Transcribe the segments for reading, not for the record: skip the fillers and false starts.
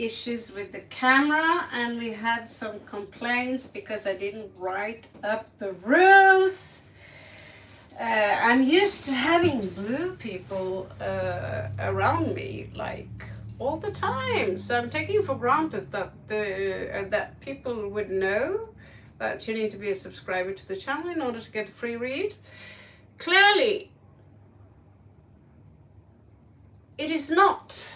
issues with the camera, and we had some complaints because I didn't write up the rules. I'm used to having blue people around me like all the time, so I'm taking for granted that that people would know that you need to be a subscriber to the channel in order to get a free read. Clearly, it is not.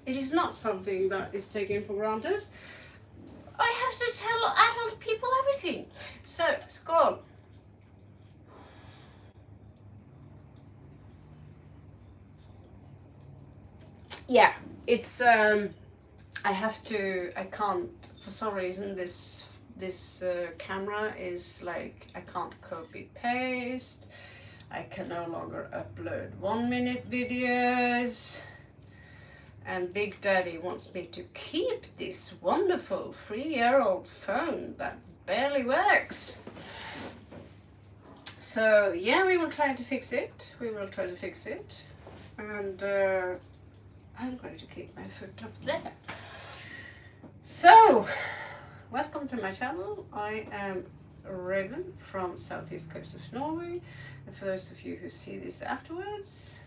It is not something that is taken for granted. I have to tell adult people everything. So, skål. Yeah, it's I can't, for some reason this camera is like, I can't copy paste. I can no longer upload 1-minute videos. And Big Daddy wants me to keep this wonderful 3-year-old phone that barely works. So yeah, we will try to fix it. And I'm going to keep my foot up there. So, welcome to my channel. I am Raven from southeast coast of Norway. And for those of you who see this afterwards,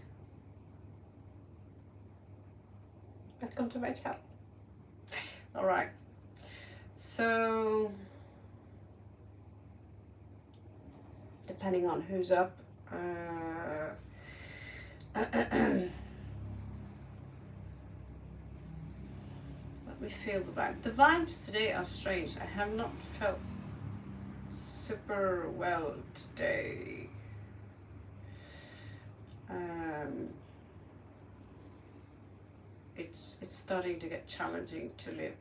welcome to my channel. Alright, so depending on who's up, let me feel the vibe. The vibes today are strange. I have not felt super well today. It's starting to get challenging to live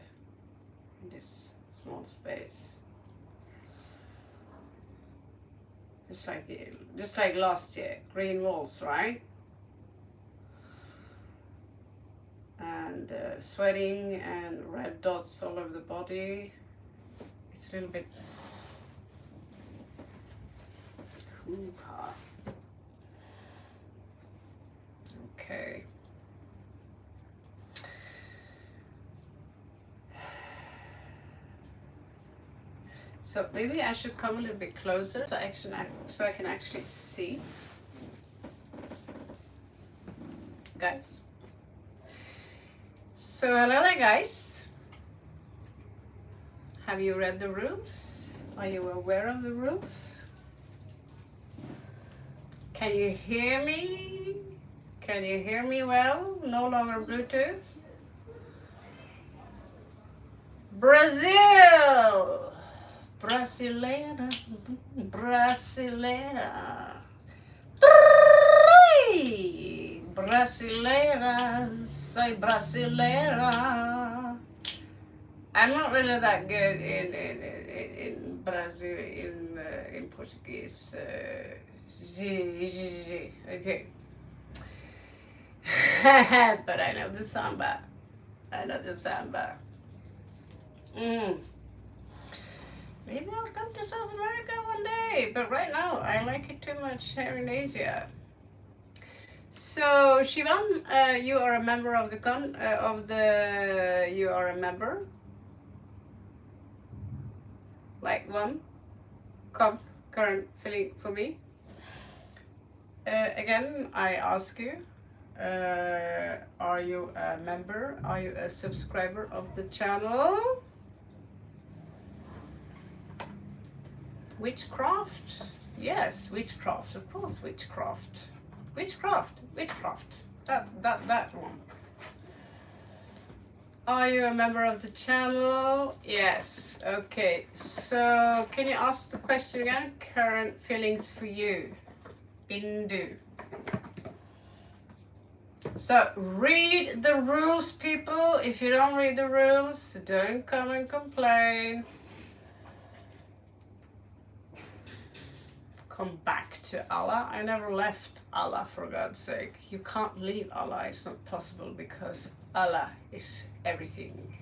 in this small space. Just like last year, green walls, right? And sweating and red dots all over the body. It's a little bit hoo-ha. Okay. So maybe I should come a little bit closer so I can actually see. Guys. So hello there, guys. Have you read the rules? Are you aware of the rules? Can you hear me? Can you hear me well? No longer Bluetooth. Brazil! Brasileira, brasileira, brasileira, soy brasileira. I'm not really that good in Brazil in Portuguese. Okay, but I know the samba. Maybe I'll come to South America one day, but right now I like it too much here in Asia. So Shivam, you are a member of the you are a member. Like one, current feeling for me. Again, I ask you, are you a member? Are you a subscriber of the channel? Witchcraft? Yes, witchcraft, of course, witchcraft. Witchcraft. That one. Are you a member of the channel? Yes. Okay, so can you ask the question again? Current feelings for you. Bindu. So read the rules, people. If you don't read the rules, don't come and complain. Come back to Allah. I never left Allah, for God's sake. You can't leave Allah. It's not possible because Allah is everything.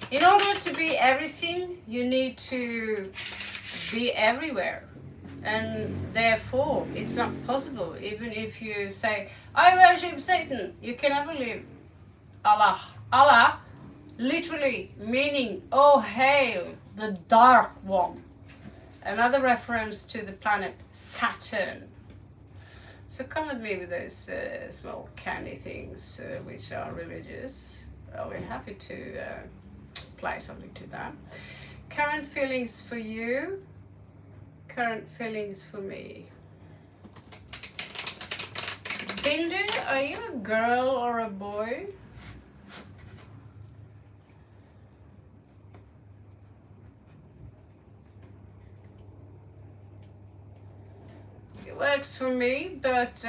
In order to be everything, you need to be everywhere. And therefore it's not possible. Even if you say, I worship Satan, you can never live Allah. Allah literally meaning, oh hail the dark one. Another reference to the planet Saturn. So come with me with those small candy things which are religious. I'll be happy to apply something to that. Current feelings for you, current feelings for me. Bindu, are you a girl or a boy? It works for me, but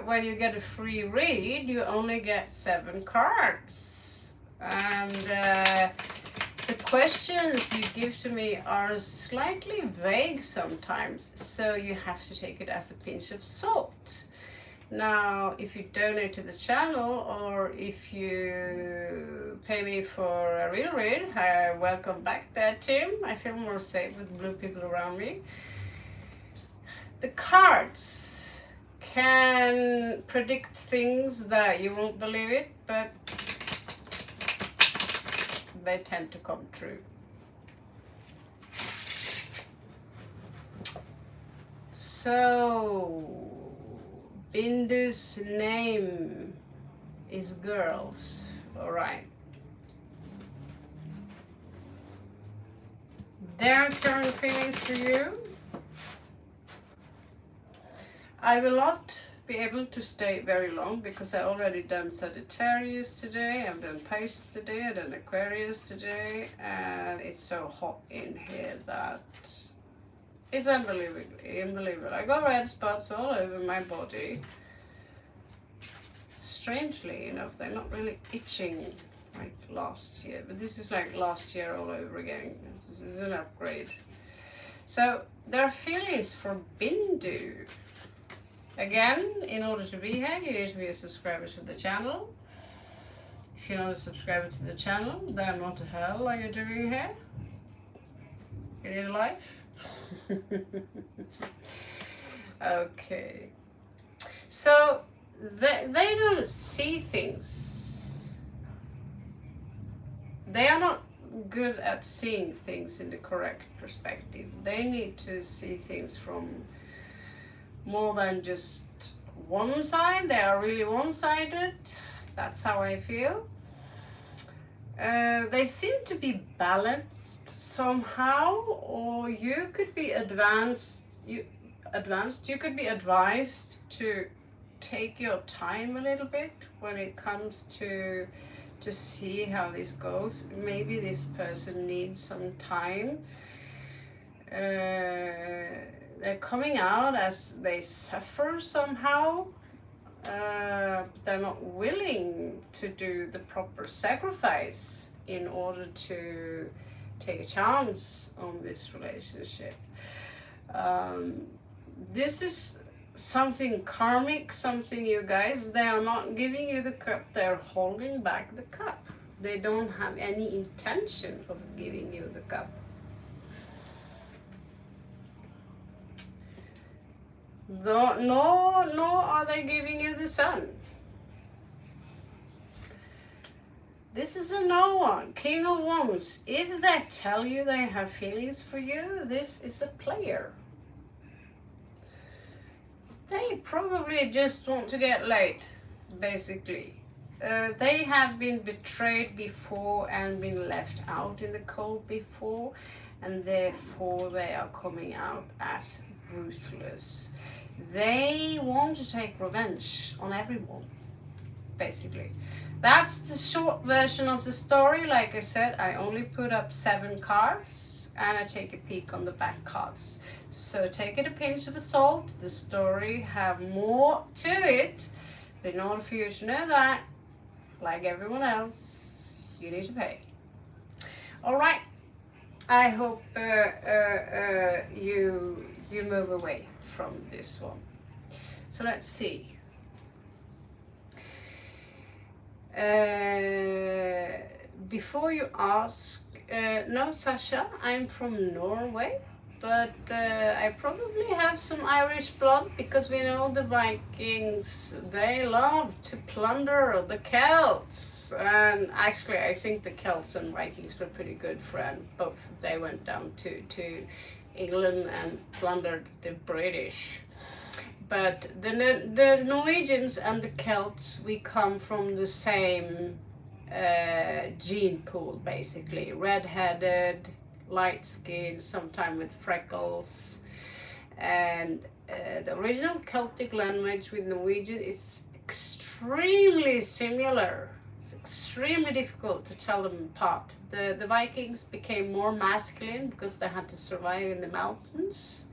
when you get a free read, you only get 7 cards. And the questions you give to me are slightly vague sometimes, so you have to take it as a pinch of salt. Now, if you donate to the channel or if you pay me for a real read, welcome back there, Tim. I feel more safe with blue people around me. The cards can predict things that you won't believe it, but they tend to come true. So, Bindu's name is girls, all right. Their current feelings for you. I will not be able to stay very long because I already done Sagittarius today, I've done Pisces today, I've done Aquarius today, and it's so hot in here that it's unbelievable. I got red spots all over my body. Strangely enough, they're not really itching like last year, but this is like last year all over again. This is an upgrade. So there are feelings for Bindu. Again, in order to be here, you need to be a subscriber to the channel. If you're not a subscriber to the channel, then what the hell are you doing here? You need a life? Okay. So, they don't see things. They are not good at seeing things in the correct perspective. They need to see things from more than just one side. They are really one-sided. That's how I feel. They seem to be balanced somehow, or you could be advanced. You could be advised to take your time a little bit when it comes to see how this goes. Maybe this person needs some time. They're coming out as they suffer somehow. They're not willing to do the proper sacrifice in order to take a chance on this relationship. This is something karmic, something you guys, they are not giving you the cup, they're holding back the cup. They don't have any intention of giving you the cup. Nor are they giving you the sun. This is a no one. King of Wands. If they tell you they have feelings for you, this is a player. They probably just want to get laid, basically. They have been betrayed before and been left out in the cold before, and therefore they are coming out as ruthless. They want to take revenge on everyone, basically. That's the short version of the story. Like I said, I only put up 7 cards and I take a peek on the back cards. So take it a pinch of salt. The story have more to it. But in order for you to know that, like everyone else, you need to pay. Alright, I hope you move away from this one. So let's see. Before you ask, no, Sasha, I'm from Norway. but I probably have some Irish blood because we know the Vikings, they love to plunder the Celts. And actually, I think the Celts and Vikings were pretty good friends. Both they went down to England and plundered the British. But the Norwegians and the Celts, we come from the same gene pool, basically. Red-headed, light skin, sometimes with freckles. And the original Celtic language with Norwegian is extremely similar. It's extremely difficult to tell them apart. The Vikings became more masculine because they had to survive in the mountains.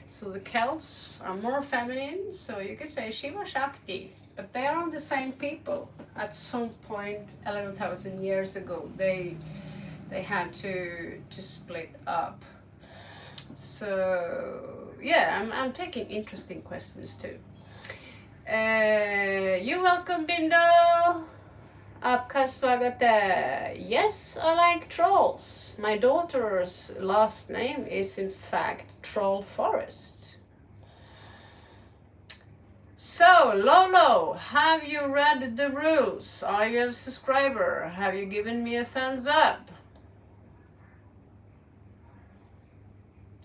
So the Celts are more feminine, so you could say Shiva Shakti, but they are the same people. At some point 11,000 years ago, they had to split up. So yeah, I'm taking interesting questions too. You're welcome, Bindu. आपका स्वागत है. Yes, I like trolls. My daughter's last name is in fact Troll Forest. So, Lolo, have you read the rules? Are you a subscriber? Have you given me a thumbs up?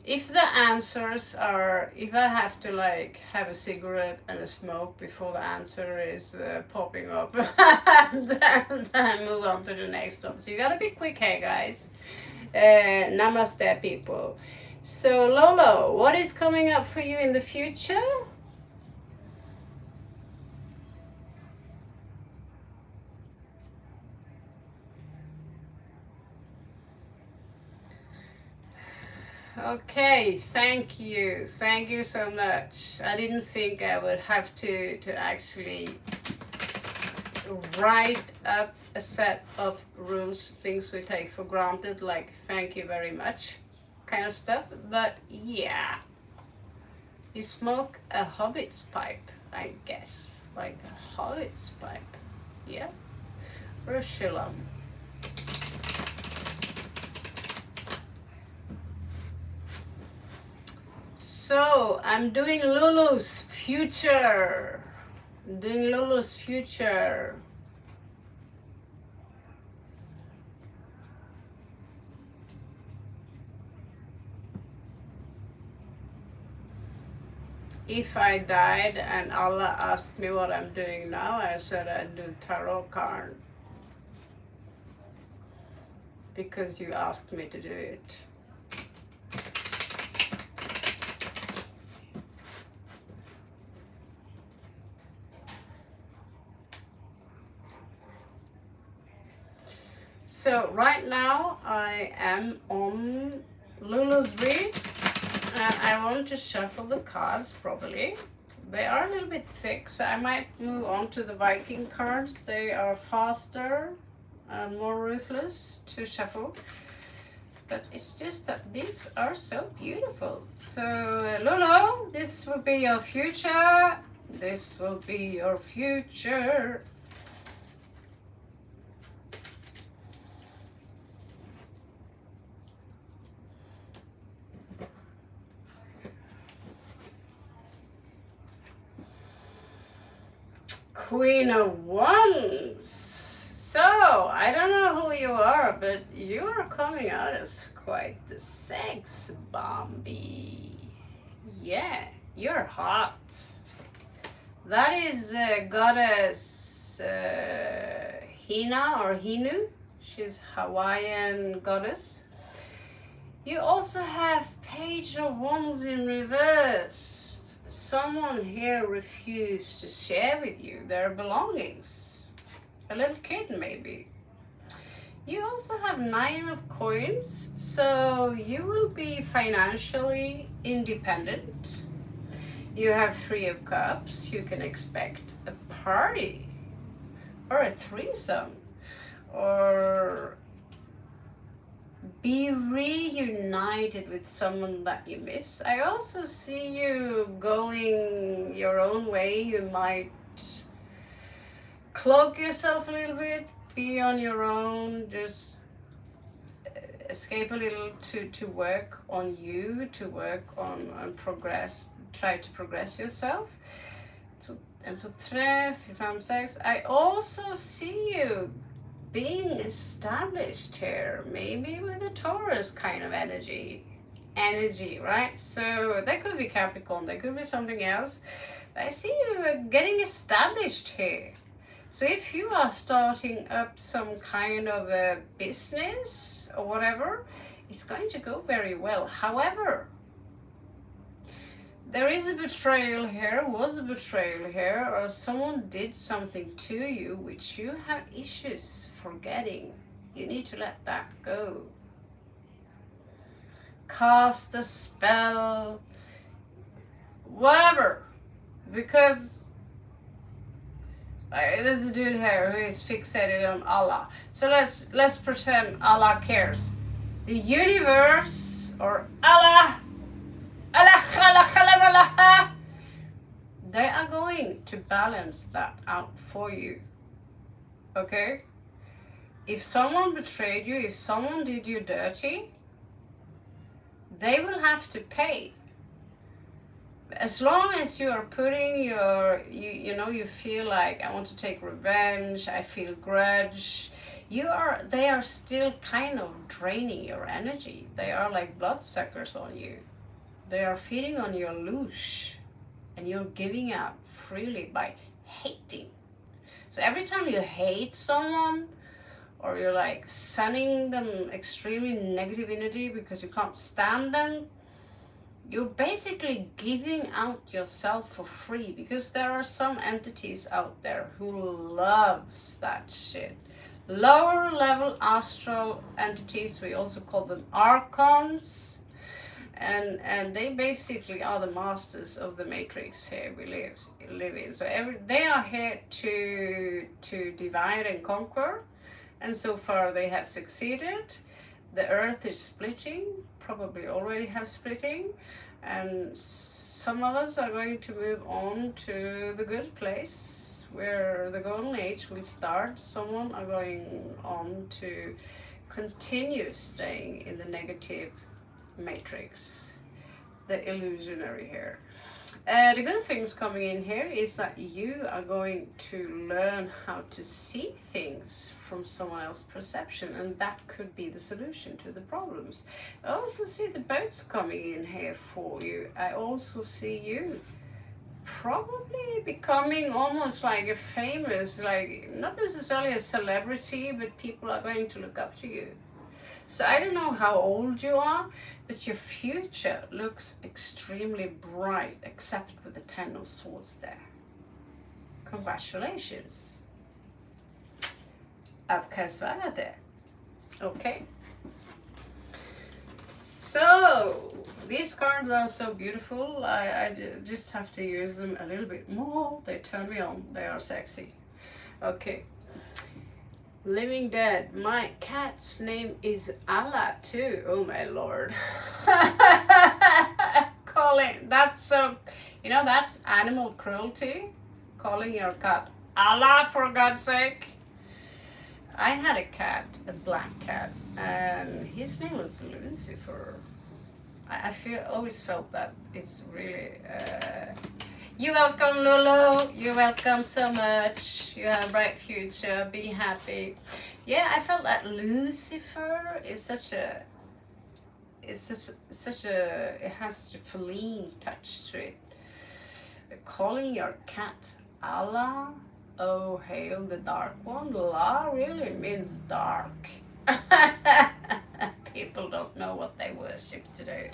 If the answers are, if I have to like have a cigarette and a smoke before the answer is popping up, then move on to the next one. So you gotta be quick, hey guys. Namaste, people. So Lolo, what is coming up for you in the future? Okay, thank you so much. I didn't think I would have to actually write up a set of rules, things we take for granted, like thank you very much kind of stuff, but yeah, you smoke a hobbit's pipe, I guess, like a hobbit's pipe, yeah, Rushilam. So I'm doing Lulu's future. If I died and Allah asked me what I'm doing now, I said I'd do tarot card. Because you asked me to do it. So right now I am on Lulu's read and I want to shuffle the cards properly. They are a little bit thick, so I might move on to the Viking cards. They are faster and more ruthless to shuffle. But it's just that these are so beautiful. So Lulu, this will be your future. This will be your future. Queen of Wands. So, I don't know who you are, but you are coming out as quite the sex bomby. Yeah, you're hot. That is goddess Hina or Hinu. She's Hawaiian goddess. You also have Page of Wands in reverse. Someone here refused to share with you their belongings. A little kid maybe. You also have 9 of coins, so you will be financially independent. You have 3 of cups. You can expect a party or a threesome or be reunited with someone that you miss. I also see you going your own way. You might cloak yourself a little bit, be on your own, just escape a little to work on you, to work on progress, try to progress yourself. En, två, tre, 4, 5, 6. I also see you being established here, maybe with a Taurus kind of energy, right? So that could be Capricorn, that could be something else. I see you getting established here. So if you are starting up some kind of a business or whatever, it's going to go very well. However, there is a betrayal here, was a betrayal here, or someone did something to you which you have issues forgetting. You need to let that go. Cast a spell, whatever, because there's a dude here who is fixated on Allah. So let's pretend Allah cares. The universe or Allah, they are going to balance that out for you. Okay? If someone betrayed you, if someone did you dirty, they will have to pay. As long as you are putting you feel like, I want to take revenge, I feel grudge, they are still kind of draining your energy. They are like bloodsuckers on you. They are feeding on your louche, and you're giving out freely by hating. So every time you hate someone, or you're like sending them extremely negative energy because you can't stand them, you're basically giving out yourself for free, because there are some entities out there who loves that shit. Lower level astral entities, we also call them archons, and they basically are the masters of the matrix here we live in. So they are here to divide and conquer, and so far they have succeeded. The earth is splitting, probably already have splitting, and some of us are going to move on to the good place where the golden age will start. Someone are going on to continue staying in the negative matrix, the illusionary here. The good things coming in here is that you are going to learn how to see things from someone else's perception, and that could be the solution to the problems. I also see the boats coming in here for you. I also see you probably becoming almost like a famous, like not necessarily a celebrity, but people are going to look up to you. So I don't know how old you are, but your future looks extremely bright, except with the 10 of Swords there. Congratulations. Abkasvade. Okay. So these cards are so beautiful. I just have to use them a little bit more. They turn me on. They are sexy. Okay. Living Dead. My cat's name is Allah too. Oh my lord. Calling, that's so, that's animal cruelty. Calling your cat Allah, for God's sake. I had a cat, a black cat, and his name was Lucifer. I always felt that it's really you're welcome, Lulu. You're welcome so much. You have a bright future. Be happy. Yeah, I felt that Lucifer is it has such a feline touch to it. Calling your cat Allah, oh hail the dark one. La really means dark. People don't know what they worship today.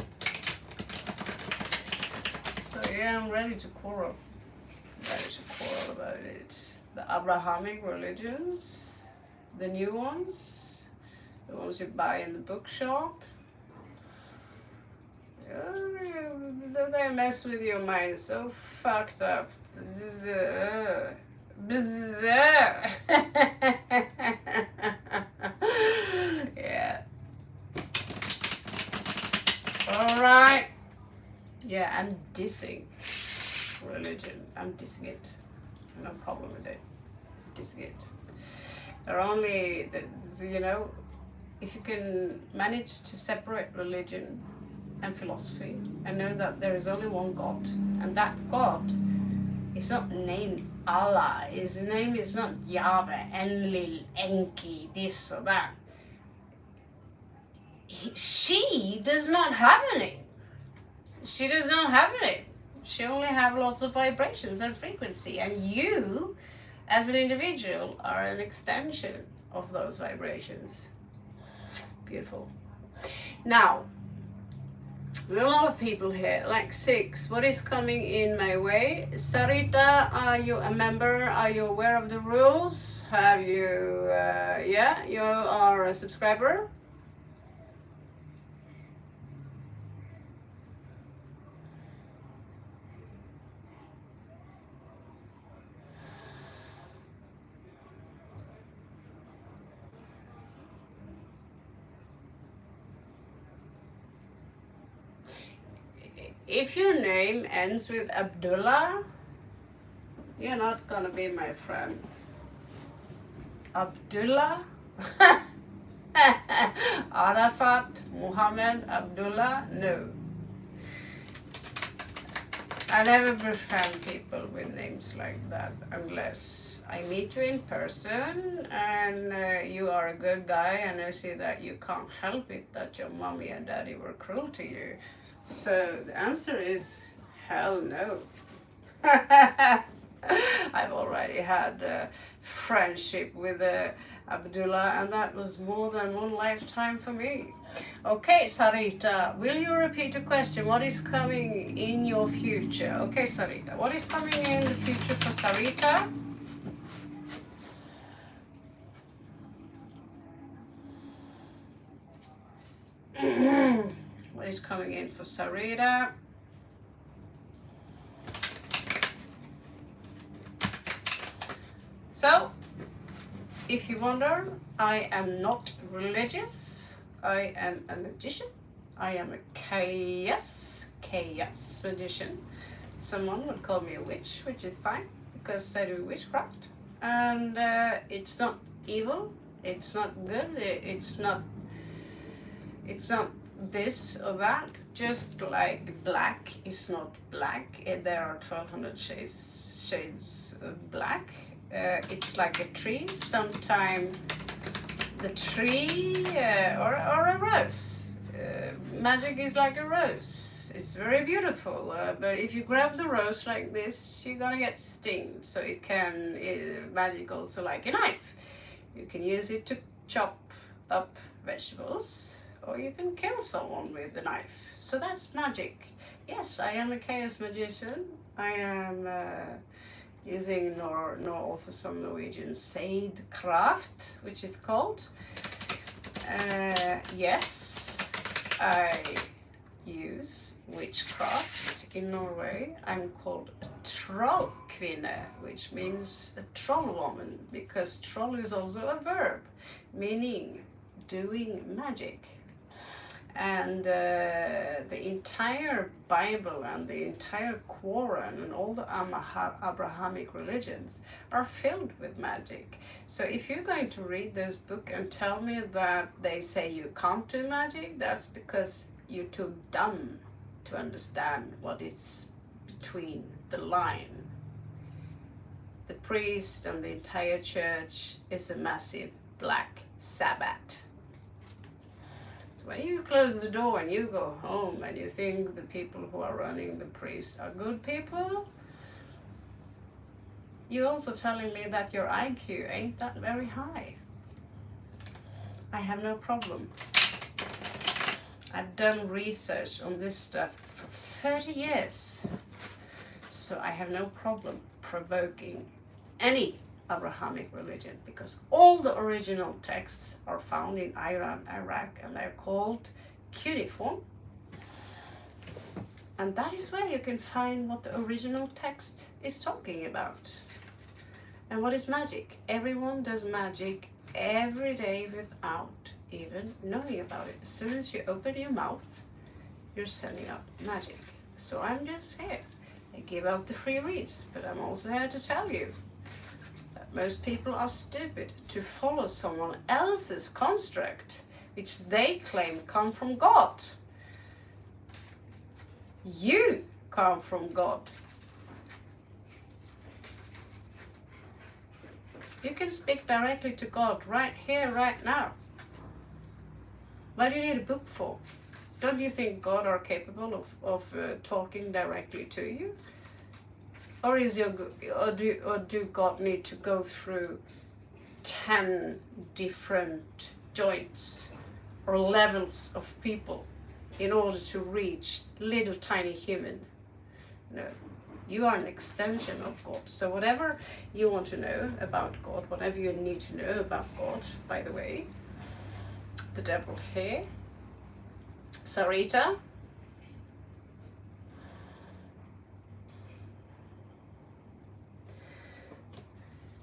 So yeah, I'm ready to quarrel. About it. The Abrahamic religions, the new ones, the ones you buy in the bookshop. They mess with your mind so fucked up. This is bizarre. Yeah. All right. Yeah, I'm dissing religion. I'm dissing it. No problem with it. Dissing it. They're only, if you can manage to separate religion and philosophy and know that there is only one God, and that God is not named Allah, his name is not Yahweh, Enlil, Enki, this or that. She does not have any. She does not have any. She only have lots of vibrations and frequency, and you as an individual are an extension of those vibrations. Beautiful. Now, there are a lot of people here, like 6. What is coming in my way? Sarita, are you a member? Are you aware of the rules? Have you, yeah, you are a subscriber? If your name ends with Abdullah, you're not gonna be my friend. Abdullah? Arafat, Muhammad, Abdullah? No. I never befriend people with names like that unless I meet you in person and you are a good guy and I see that you can't help it that your mommy and daddy were cruel to you. So the answer is hell no. I've already had a friendship with Abdullah, and that was more than one lifetime for me. Okay, Sarita, will you repeat the question? What is coming in your future? Okay, Sarita, what is coming in the future for Sarita? What is coming in for Sarita? So, if you wonder, I am not religious. I am a magician. I am a chaos magician. Someone would call me a witch, which is fine because I do witchcraft. And it's not evil. It's not good. It's not this or that. Just like black is not black. There are 1200 shades of black. It's like a tree. Sometimes the tree or a rose. Magic is like a rose. It's very beautiful. But if you grab the rose like this, you're gonna get stinged. So it can magic also like a knife. You can use it to chop up vegetables, or you can kill someone with the knife. So that's magic. Yes, I am a chaos magician. I am using also some Norwegian witchcraft, which is called. Yes, I use witchcraft in Norway. I'm called a trollkvinne, which means a troll woman, because troll is also a verb, meaning doing magic. And the entire Bible and the entire Quran and all the Abrahamic religions are filled with magic. So if you're going to read this book and tell me that they say you can't do magic, that's because you're too dumb to understand what is between the line. The priest and the entire church is a massive black Sabbath. When you close the door and you go home and you think the people who are running the priest are good people, you're also telling me that your IQ ain't that very high. I have no problem. I've done research on this stuff for 30 years. So I have no problem provoking any Abrahamic religion, because all the original texts are found in Iran, Iraq, and they're called cuneiform. And that is where you can find what the original text is talking about. And what is magic? Everyone does magic every day without even knowing about it. As soon as you open your mouth, you're sending out magic. So I'm just here. I give out the free reads, but I'm also here to tell you most people are stupid to follow someone else's construct which they claim come from God. You come from God. You can speak directly to God right here, right now. What do you need a book for? Don't you think God are capable of talking directly to you? Or do God need to go through 10 different joints or levels of people in order to reach little tiny human? No, you are an extension of God. So whatever you want to know about God, whatever you need to know about God, by the way, the devil here, Sarita,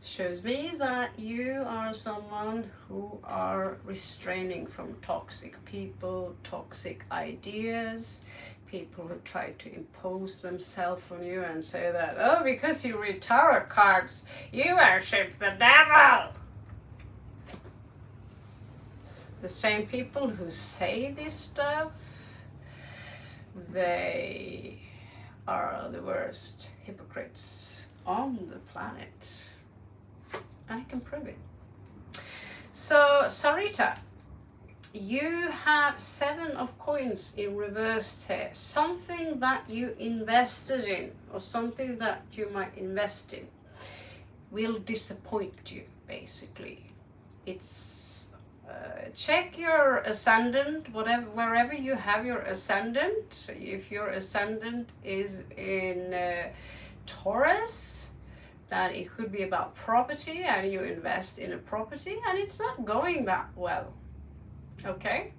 shows me that you are someone who are restraining from toxic people, toxic ideas, people who try to impose themselves on you and say that, oh, because you read tarot cards, you worship the devil. The same people who say this stuff, they are the worst hypocrites on the planet. I can prove it. So, Sarita, you have 7 of coins in reverse here. Something that you invested in or something that you might invest in will disappoint you, basically. It's check your ascendant, wherever you have your ascendant. If your ascendant is in Taurus, that it could be about property and you invest in a property and it's not going that well. Okay?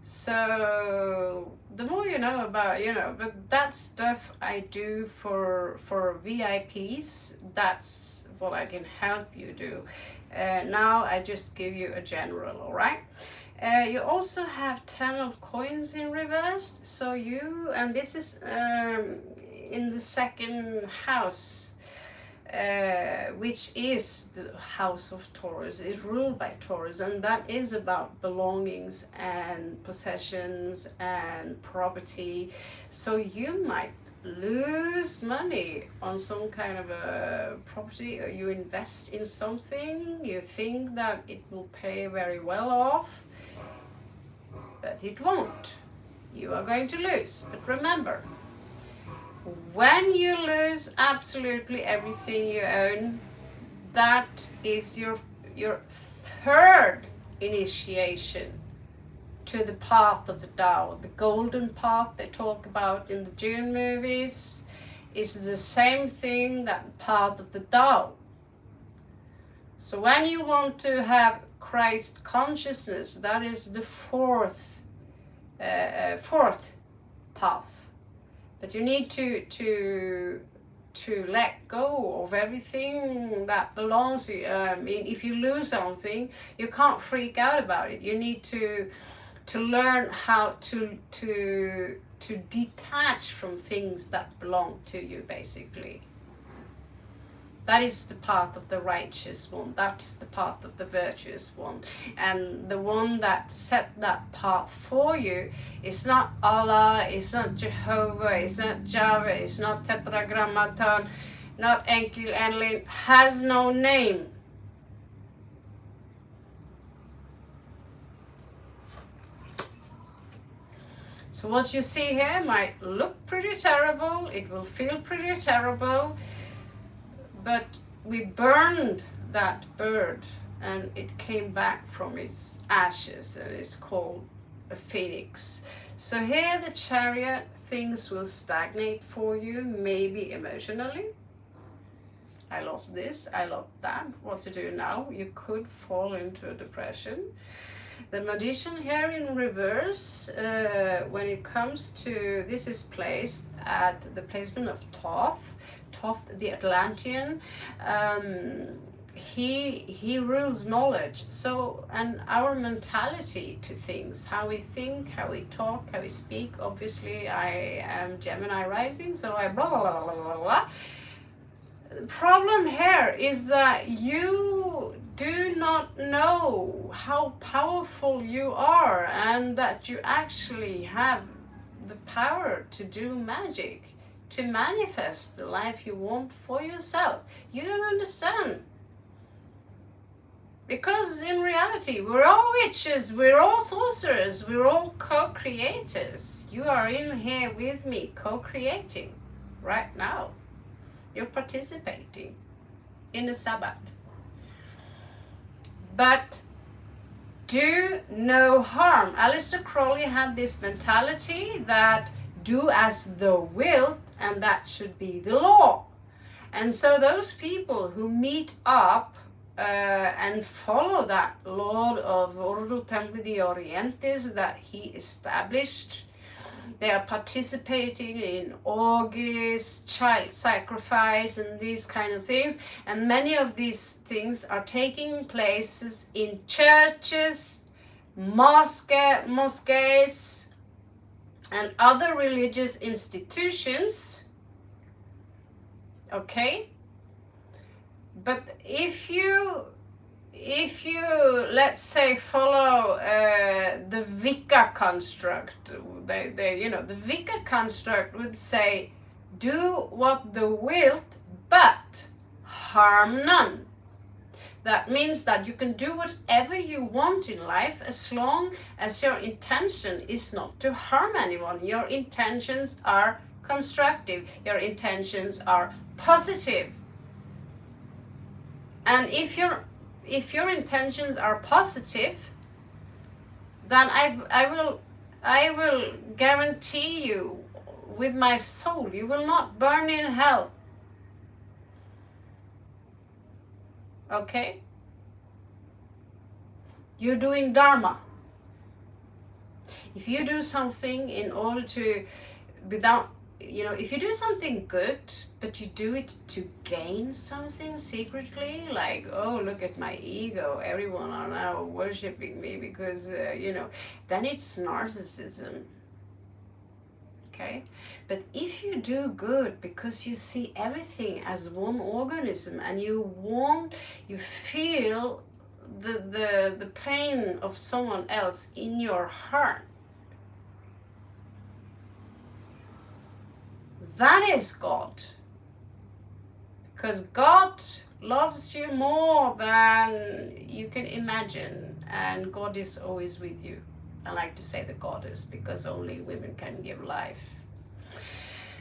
So the more you know about, but that stuff I do for VIPs, that's what I can help you do. Now I just give you a general, all right? You also have 10 of coins in reverse. So and this is in the 2nd house, which is the house of Taurus, is ruled by Taurus, and that is about belongings and possessions and property. So you might lose money on some kind of a property, or you invest in something, you think that it will pay very well off, but it won't. You are going to lose. But remember, when you lose absolutely everything you own, that is your 3rd initiation to the path of the Tao. The golden path they talk about in the June movies is the same thing, that path of the Tao. So when you want to have Christ consciousness, that is the 4th path. But you need to let go of everything that belongs to you. I mean, if you lose something, you can't freak out about it. You need to learn how to detach from things that belong to you, basically. That is the path of the righteous one. That is the path of the virtuous one. And the one that set that path for you is not Allah, it's not Jehovah, it's not Java, it's not Tetragrammaton, not Enki Enlil, has no name. So what you see here might look pretty terrible, it will feel pretty terrible, but we burned that bird and it came back from its ashes and it's called a phoenix. So here the Chariot, things will stagnate for you, maybe emotionally. I lost this, I lost that, what to do now? You could fall into a depression. The Magician here in reverse, when it comes to, this is placed at the placement of Thoth, the Atlantean. He rules knowledge. So, and our mentality to things, how we think, how we talk, how we speak. Obviously, I am Gemini rising, so I blah blah blah blah blah blah. The problem here is that you do not not know how powerful you are and that you actually have the power to do magic, to manifest the life you want for yourself. You don't understand. Because in reality, we're all witches, we're all sorcerers, we're all co-creators. You are in here with me, co-creating right now. You're participating in the Sabbath. But do no harm. Aleister Crowley had this mentality that do as thou wilt, and that should be the law. And so those people who meet up and follow that law of Ordo Templi de Orientis that he established, they are participating in orgies, child sacrifice, and these kind of things. And many of these things are taking places in churches, mosques, and other religious institutions. Okay? But if you let's say follow the Wicca construct, the Wicca construct would say, do what thou wilt, but harm none. That means that you can do whatever you want in life as long as your intention is not to harm anyone. Your intentions are constructive. Your intentions are positive. And if your intentions are positive, then I will guarantee you with my soul, you will not burn in hell. Okay? You're doing Dharma. If you do something in order to, without, if you do something good, but you do it to gain something secretly, like, oh, look at my ego, everyone are now worshipping me because, then it's narcissism. Okay? But if you do good because you see everything as one organism and you feel the pain of someone else in your heart, that is God. Because God loves you more than you can imagine, and God is always with you. I like to say the goddess because only women can give life.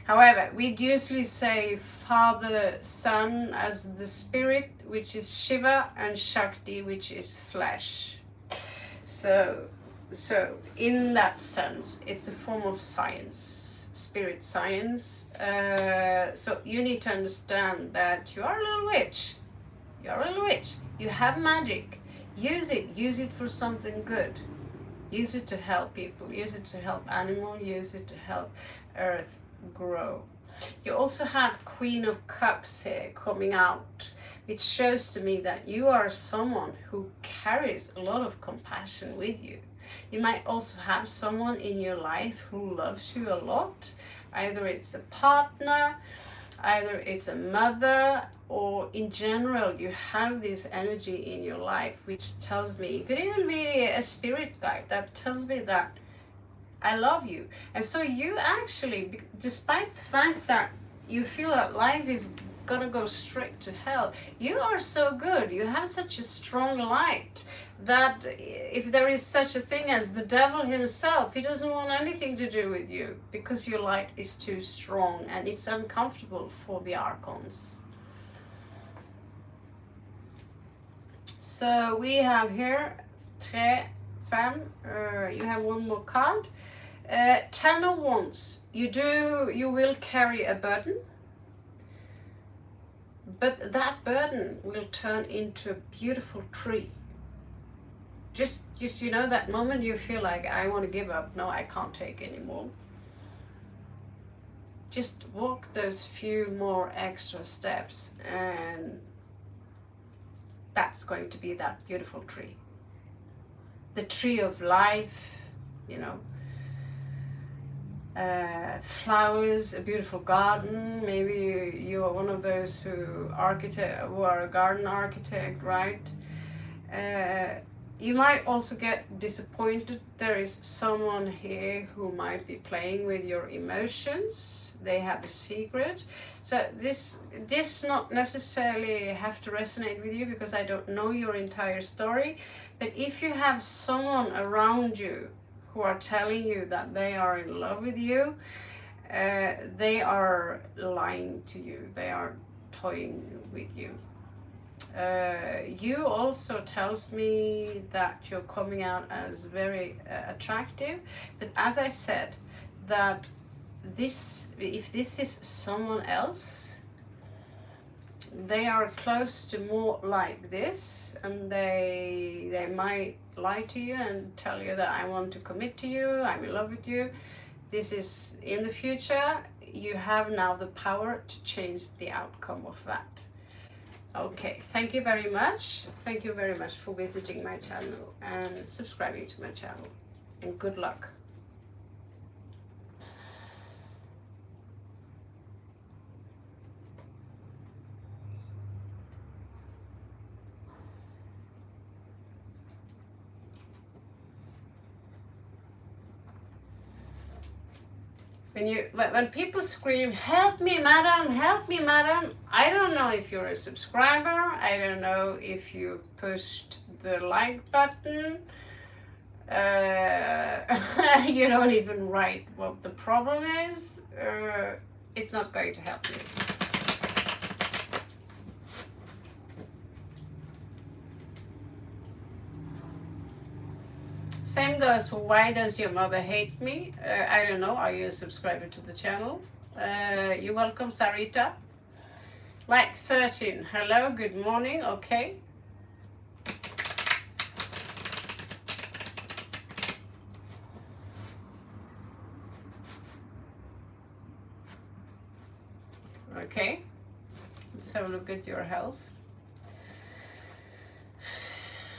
However, we usually say Father, Son as the spirit, which is Shiva, and Shakti, which is flesh. So in that sense, it's a form of science, spirit science. So you need to understand that you are a little witch. You are a little witch. You have magic. Use it. Use it for something good. Use it to help people. Use it to help animals. Use it to help Earth grow. You also have Queen of Cups here coming out, which shows to me that you are someone who carries a lot of compassion with you. You might also have someone in your life who loves you a lot. Either it's a partner, either it's a mother, or in general you have this energy in your life which tells me, it could even be a spirit guide that tells me that I love you. And so you actually, despite the fact that you feel that life is gonna go straight to hell, you are so good, you have such a strong light that if there is such a thing as the devil himself, he doesn't want anything to do with you because your light is too strong and it's uncomfortable for the archons. So we have here Tre Femme, you have one more card. 10 of Wands, you will carry a burden, but that burden will turn into a beautiful tree. Just that moment you feel like, I want to give up, no, I can't take anymore. Just walk those few more extra steps and that's going to be that beautiful tree. The tree of life, flowers, a beautiful garden. Maybe you are one of those who are a garden architect, right? Uh, you might also get disappointed. There is someone here who might be playing with your emotions. They have a secret. So this not necessarily have to resonate with you because I don't know your entire story. But if you have someone around you who are telling you that they are in love with you, they are lying to you. They are toying with you. You also tells me that you're coming out as very attractive, but as I said, that this, if this is someone else, they are close to more like this, and they might lie to you and tell you that I want to commit to you, I'm in love with you. This is in the future. You have now the power to change the outcome of that. Okay, thank you very much. Thank you very much for visiting my channel and subscribing to my channel. And good luck. When people scream, "Help me, madam! Help me, madam!" I don't know if you're a subscriber. I don't know if you pushed the like button. You don't even write what the problem is. It's not going to help you. Same goes for why does your mother hate me? I don't know. Are you a subscriber to the channel? You're welcome, Sarita. Like 13. Hello, good morning. Okay. Okay. Let's have a look at your health.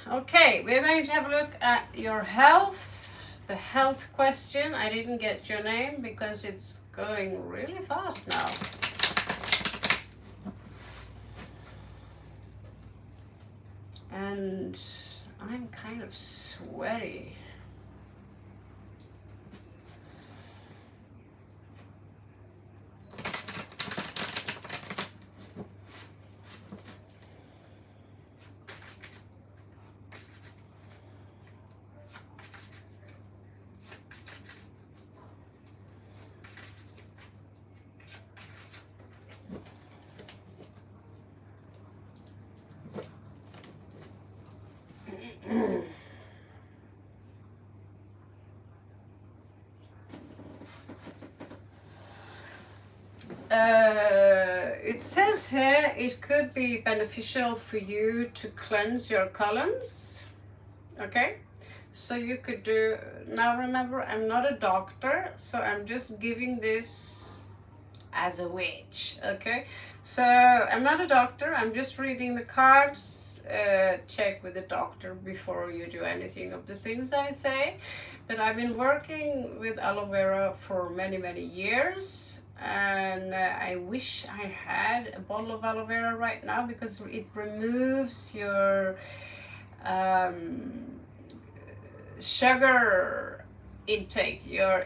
Okay, we're going to have a look at your health. The health question. I didn't get your name because it's going really fast now. And I'm kind of sweaty. It says here it could be beneficial for you to cleanse your colons. Okay, so you could do, now remember I'm not a doctor, so I'm just giving this as a witch. Okay, so I'm not a doctor, I'm just reading the cards. Check with the doctor before you do anything of the things I say. But I've been working with aloe vera for many years, and I wish I had a bottle of aloe vera right now because it removes your sugar intake, your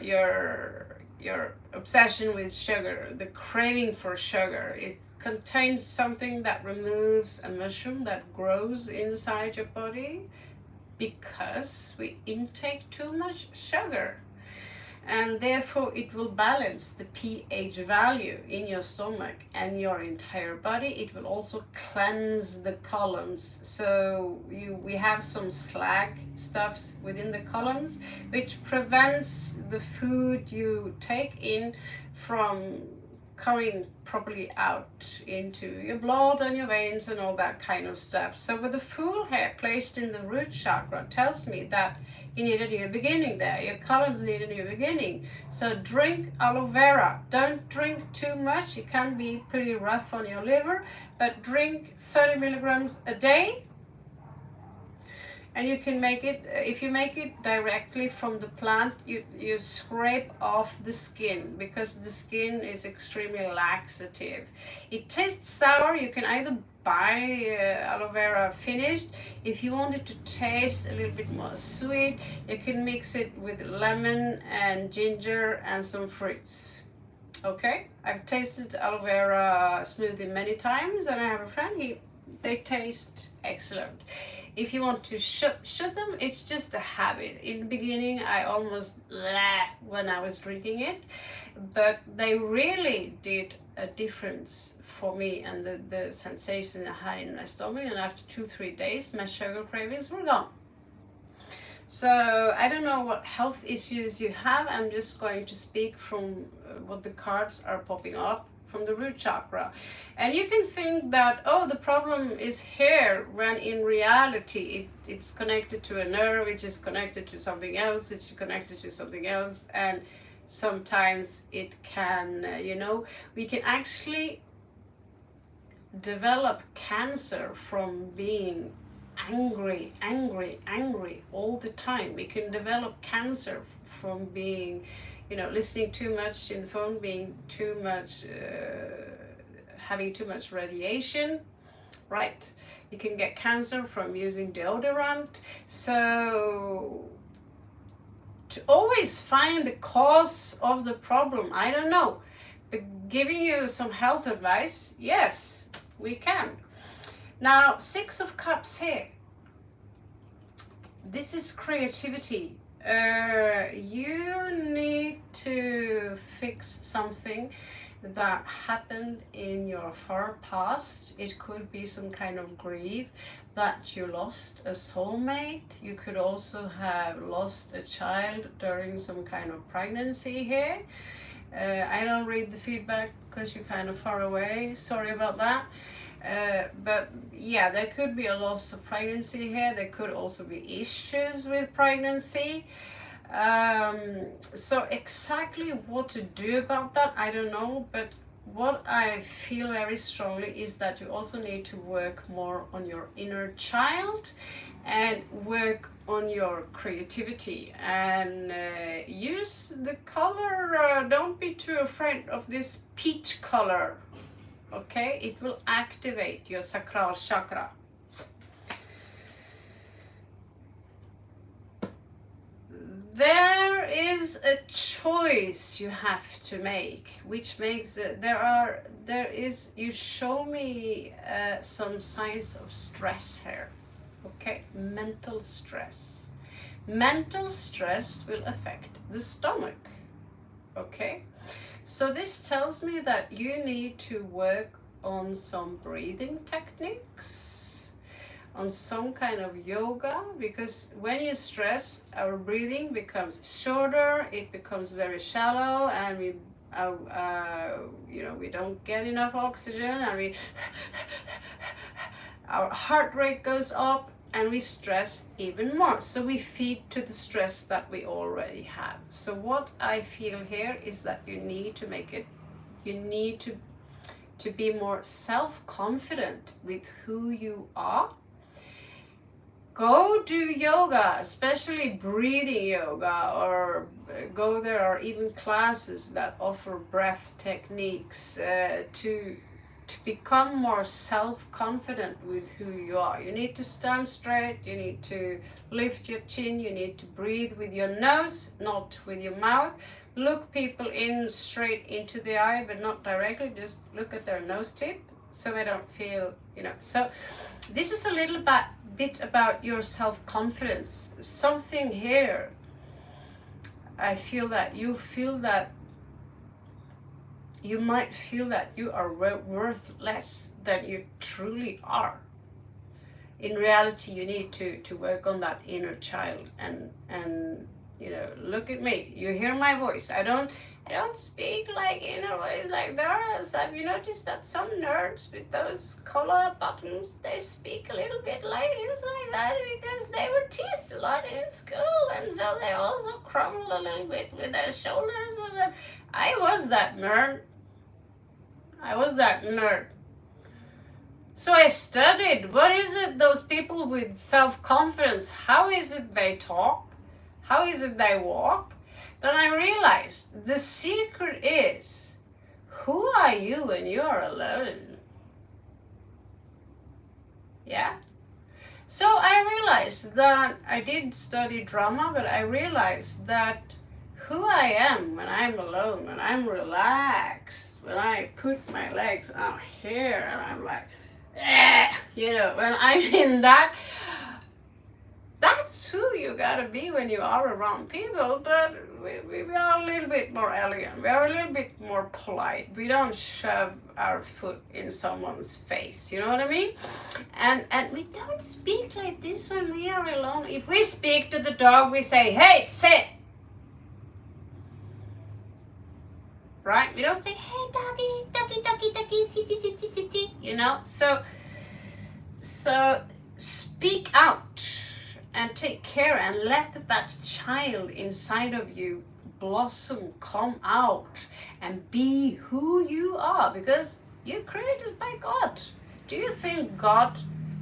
obsession with sugar, the craving for sugar. It contains something that removes a mushroom that grows inside your body because we intake too much sugar, and therefore it will balance the pH value in your stomach and your entire body. It will also cleanse the colons. So we have some slag stuffs within the colons which prevents the food you take in from coming properly out into your blood and your veins and all that kind of stuff. So with the full hair placed in the root chakra tells me that you need a new beginning there. Your colons need a new beginning. So drink aloe vera. Don't drink too much. It can be pretty rough on your liver, but drink 30 milligrams a day. And you can make it, if you make it directly from the plant, you scrape off the skin because the skin is extremely laxative. It tastes sour. You can either buy aloe vera finished. If you want it to taste a little bit more sweet, you can mix it with lemon and ginger and some fruits. Okay, I've tasted aloe vera smoothie many times, and I have a friend, they taste excellent. If you want to shoot them, it's just a habit. In the beginning, I almost when I was drinking it, but they really did a difference for me, and the sensation I had in my stomach, and after 2-3 days my sugar cravings were gone. So I don't know what health issues you have. I'm just going to speak from what the cards are popping up from the root chakra. And you can think that, oh, the problem is here, when in reality it's connected to a nerve, which is connected to something else, which is connected to something else. And sometimes it can, we can actually develop cancer from being angry all the time. We can develop cancer from being, listening too much in the phone, being too much, having too much radiation, right? You can get cancer from using deodorant. So to always find the cause of the problem, I don't know, but giving you some health advice, yes, we can. Now, 6 of Cups here. This is creativity. You need to fix something that happened in your far past. It could be some kind of grief that you lost a soulmate. You could also have lost a child during some kind of pregnancy here. I don't read the feedback because you're kind of far away. Sorry about that. But yeah, there could be a loss of pregnancy here. There could also be issues with pregnancy. So exactly what to do about that, I don't know. But what I feel very strongly is that you also need to work more on your inner child and work on your creativity, and use the color. Don't be too afraid of this peach color. Okay, it will activate your sacral chakra. There is a choice you have to make, which makes it, you show me some signs of stress here. Okay, mental stress. Mental stress will affect the stomach. Okay, so this tells me that you need to work on some breathing techniques, on some kind of yoga, because when you stress, our breathing becomes shorter, it becomes very shallow, and we don't get enough oxygen, and our heart rate goes up, and we stress even more. So we feed to the stress that we already have. So what I feel here is that you need to be more self-confident with who you are. Go do yoga, especially breathing yoga, or go there are even classes that offer breath techniques to become more self-confident with who you are. You need to stand straight, you need to lift your chin, you need to breathe with your nose, not with your mouth. Look people straight into the eye, but not directly, just look at their nose tip so they don't feel, So this is a little bit about your self-confidence. Something here, I feel that you might feel that you are worth less than you truly are. In reality, you need to work on that inner child, and look at me. You hear my voice. I don't speak like inner voice like theirs. Have you noticed that some nerds with those collar buttons, they speak a little bit like that because they were teased a lot in school, and so they also crumble a little bit with their shoulders. And I was that nerd. So I studied, what is it, those people with self-confidence, how is it they talk? How is it they walk? Then I realized the secret is, who are you when you are alone? Yeah. So I realized that I did study drama, but I realized that who I am when I'm alone, when I'm relaxed, when I put my legs out here and I'm like, when I'm in that, that's who you gotta be when you are around people, but we are a little bit more elegant. We are a little bit more polite. We don't shove our foot in someone's face, you know what I mean? And we don't speak like this when we are alone. If we speak to the dog, we say, hey, sit. Right? We don't say, hey, doggy, doggy, doggy, doggy, sitty, sitty, sitty, So speak out and take care and let that child inside of you blossom, come out and be who you are, because you're created by God. Do you think God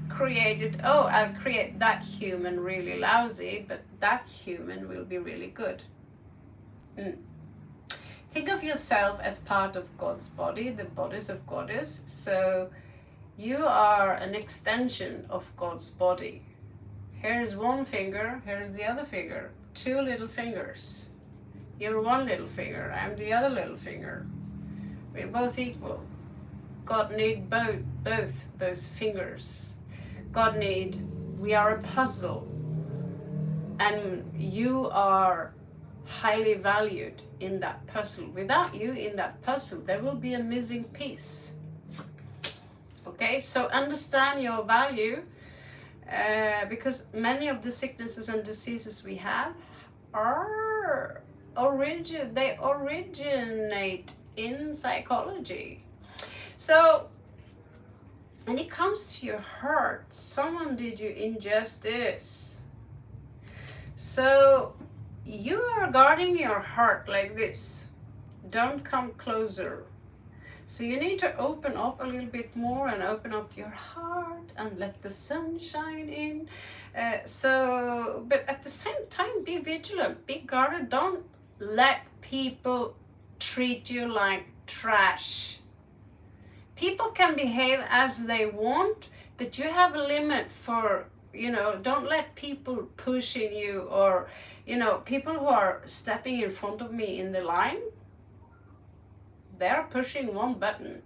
created, I'll create that human really lousy, but that human will be really good? Think of yourself as part of God's body, the bodies of goddess. So you are an extension of God's body. Here's one finger, here's the other finger. 2 little fingers. You're one little finger, I'm the other little finger. We're both equal. God needs both those fingers. We are a puzzle. And you are highly valued in that puzzle. Without you in that puzzle, there will be a missing piece. Okay, so understand your value. Because many of the sicknesses and diseases we have they originate in psychology. So when it comes to your heart, someone did you injustice. So you are guarding your heart like this. Don't come closer. So you need to open up a little bit more and open up your heart and let the sun shine in. But at the same time, be vigilant, be guarded. Don't let people treat you like trash. People can behave as they want, but you have a limit for, don't let people pushing you or, people who are stepping in front of me in the line. They're pushing one button,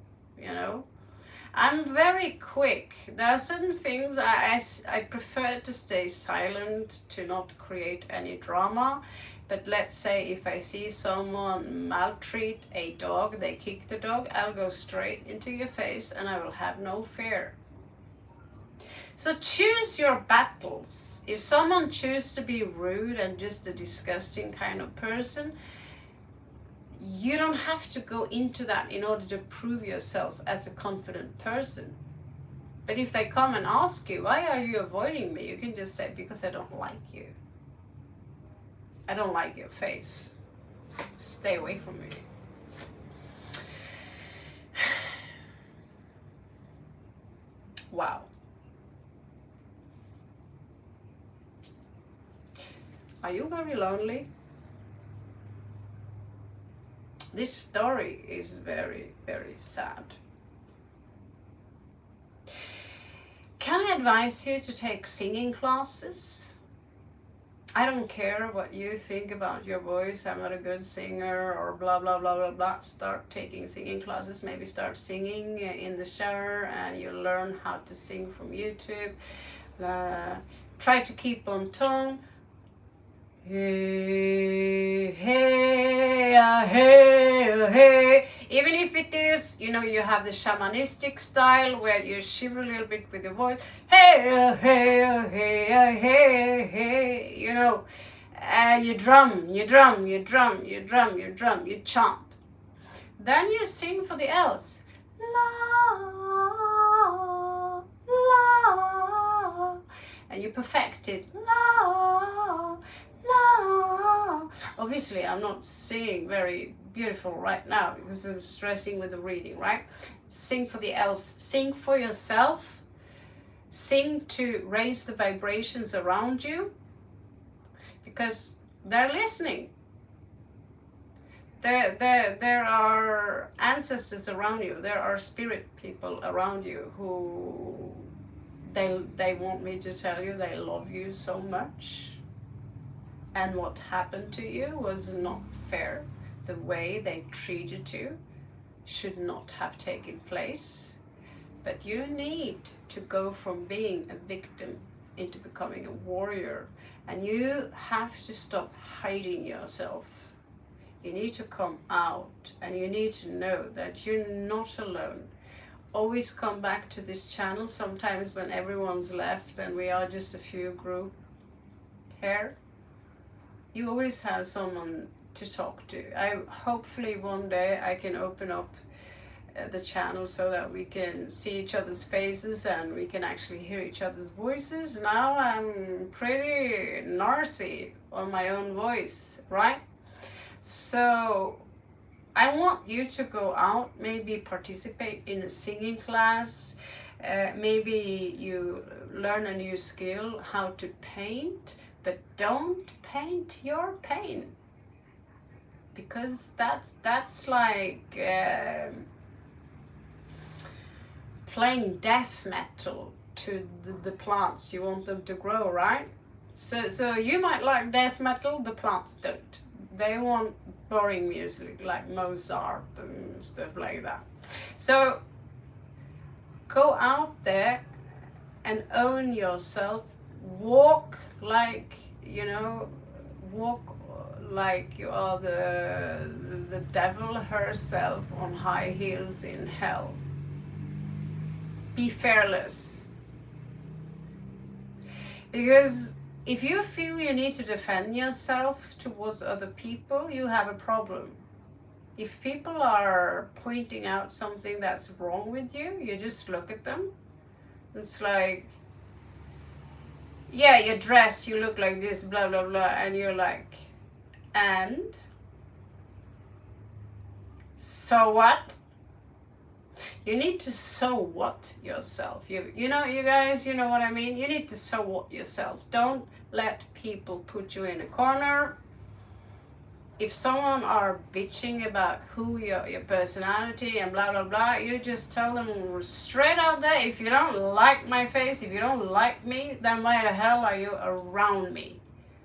I'm very quick. There are certain things I prefer to stay silent, to not create any drama. But let's say if I see someone maltreat a dog, they kick the dog, I'll go straight into your face and I will have no fear. So choose your battles. If someone chooses to be rude and just a disgusting kind of person, you don't have to go into that in order to prove yourself as a confident person. But if they come and ask you, why are you avoiding me? You can just say, because I don't like you. I don't like your face. Stay away from me. Wow. Are you very lonely? This story is very, very sad. Can I advise you to take singing classes? I don't care what you think about your voice, I'm not a good singer or blah, blah, blah, blah, blah. Start taking singing classes, maybe start singing in the shower and you learn how to sing from YouTube. Try to keep on tone. Hey, hey, hey, hey. Even if it is, you have the shamanistic style where you shiver a little bit with your voice. Hey, hey, hey, hey, hey. You drum, you chant. Then you sing for the elves. La, la. And you perfect it. La. No. Obviously, I'm not singing very beautiful right now because I'm stressing with the reading, right? Sing for the elves, sing for yourself, sing to raise the vibrations around you because they're listening. There are ancestors around you, there are spirit people around you who They want me to tell you they love you so much, and what happened to you was not fair. The way they treated you should not have taken place. But you need to go from being a victim into becoming a warrior, and you have to stop hiding yourself. You need to come out, and you need to know that you're not alone. Always come back to this channel sometimes when everyone's left and we are just a few group here. You always have someone to talk to. Hopefully one day I can open up the channel so that we can see each other's faces and we can actually hear each other's voices. Now I'm pretty narcy on my own voice, right? So I want you to go out, maybe participate in a singing class, maybe you learn a new skill, how to paint, but don't paint your pain, because that's like playing death metal to the plants. You want them to grow, right? So you might like death metal, the plants don't. They want boring music like Mozart and stuff like that. So go out there and own yourself. Walk like, walk like you are the devil herself on high heels in hell. Be fearless. Because if you feel you need to defend yourself towards other people, you have a problem. If people are pointing out something that's wrong with you, you just look at them. It's like, yeah, your dress, you look like this, blah, blah, blah. And you're like, and? So what? You need to so what yourself. You know, you guys, you know what I mean? You need to so what yourself. Don't let people put you in a corner. If someone are bitching about who your personality and blah blah blah, you just tell them straight out there, if you don't like my face, if you don't like me, then why the hell are you around me?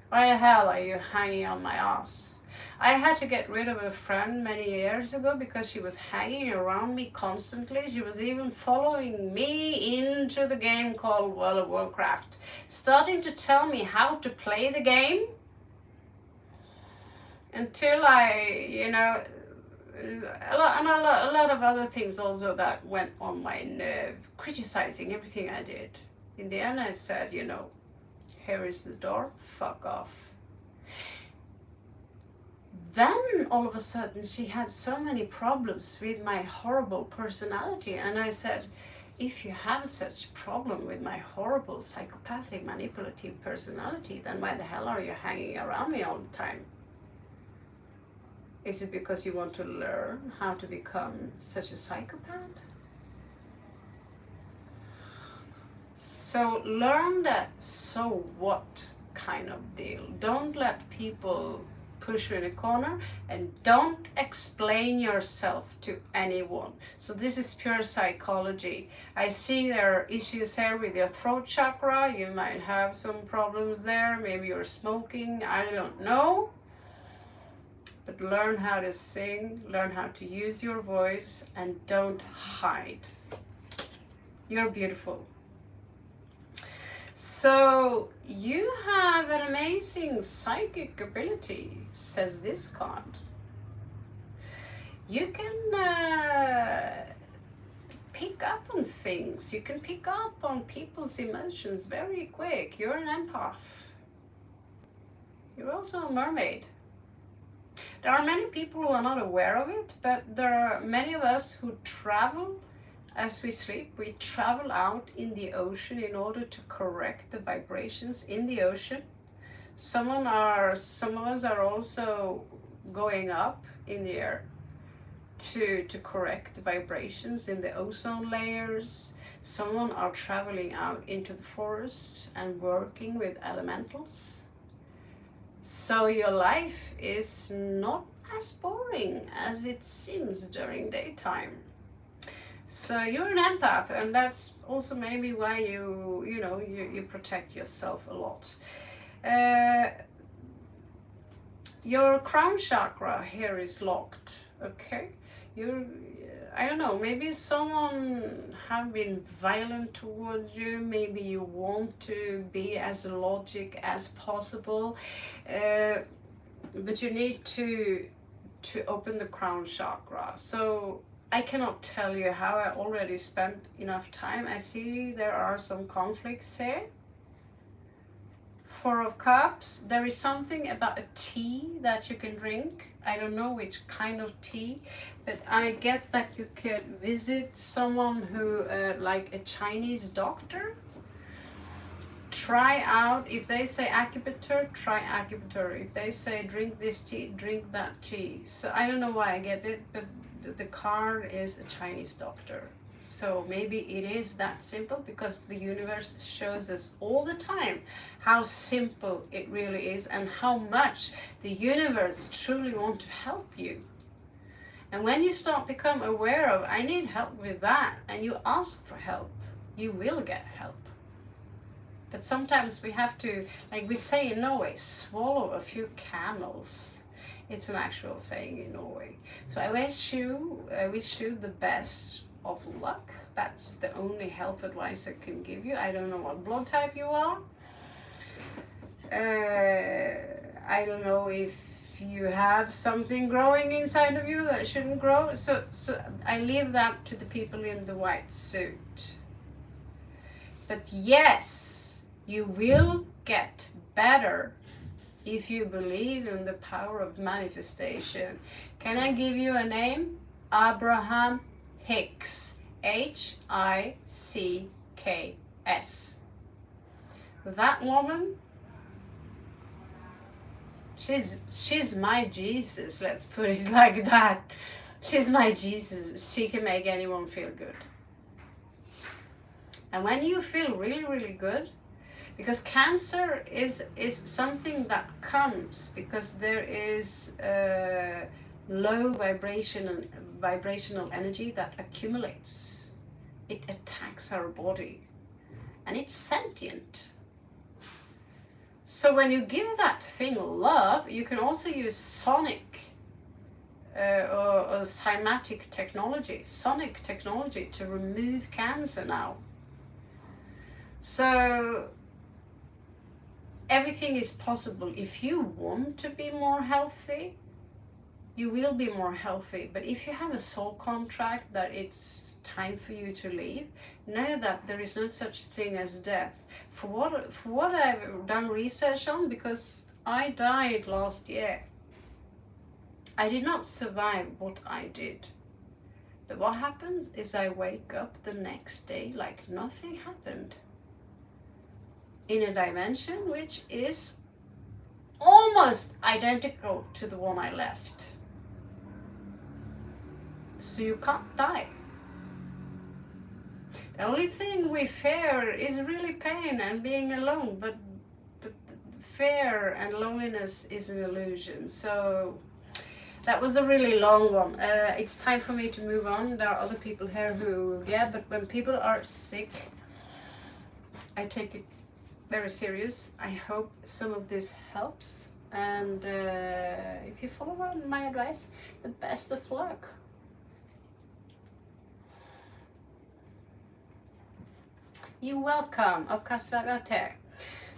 Why the hell are you hanging on my ass? I had to get rid of a friend many years ago because she was hanging around me constantly. She was even following me into the game called World of Warcraft, starting to tell me how to play the game, until a lot of other things also that went on my nerve, criticizing everything I did. In the end I said, here is the door, fuck off. Then all of a sudden she had so many problems with my horrible personality, and I said, if you have such a problem with my horrible psychopathic manipulative personality, then why the hell are you hanging around me all the time? Is it because you want to learn how to become such a psychopath? So learn that so what kind of deal. Don't let people push you in a corner, and don't explain yourself to anyone. So this is pure psychology. I see there are issues here with your throat chakra. You might have some problems there. Maybe you're smoking, I don't know. But learn how to sing, learn how to use your voice, and don't hide. You're beautiful. So you have an amazing psychic ability, says this card. You can pick up on things. You can pick up on people's emotions very quick. You're an empath. You're also a mermaid. There are many people who are not aware of it, but there are many of us who travel as we sleep. We travel out in the ocean in order to correct the vibrations in the ocean. Some of us are also going up in the air to correct the vibrations in the ozone layers. Some are traveling out into the forests and working with elementals. So your life is not as boring as it seems during daytime. So you're an empath, and that's also maybe why you protect yourself a lot. Your crown chakra here is locked. Okay, you're, I don't know, maybe someone have been violent towards you. Maybe you want to be as logic as possible, but you need to open the crown chakra. So I cannot tell you how. I already spent enough time. I see there are some conflicts here. Four of Cups. There is something about a tea that you can drink. I don't know which kind of tea, but I get that you could visit someone who, like a Chinese doctor. Try out, if they say acupuncture, try acupuncture. If they say drink this tea, drink that tea. So I don't know why I get it, but the card is a Chinese doctor. So maybe it is that simple, because the universe shows us all the time how simple it really is and how much the universe truly wants to help you. And when you start become aware of, I need help with that, and you ask for help, you will get help. But sometimes we have to, like we say in Norway, swallow a few camels. It's an actual saying in Norway. So I wish you the best of luck. That's the only health advice I can give you. I don't know what blood type you are. I don't know if you have something growing inside of you that shouldn't grow. So I leave that to the people in the white suit. But yes, you will get better if you believe in the power of manifestation. Can I give you a name? Abraham Hicks. Hicks. That woman, she's my Jesus, let's put it like that. She's my Jesus. She can make anyone feel good. And when you feel really, really good, because cancer is something that comes because there is low vibrational energy that accumulates. It attacks our body, and it's sentient. So when you give that thing love, you can also use sonic or cymatic technology, sonic technology, to remove cancer now. So everything is possible. If you want to be more healthy, you will be more healthy. But if you have a soul contract that it's time for you to leave, know that there is no such thing as death. For what I've done research on, because I died last year. I did not survive what I did. But what happens is I wake up the next day like nothing happened, in a dimension which is almost identical to the one I left. So you can't die. The only thing we fear is really pain and being alone, but fear and loneliness is an illusion. So that was a really long one. It's time for me to move on. There are other people here who, but when people are sick, I take it very serious. I hope some of this helps, and if you follow my advice, the best of luck. You're welcome.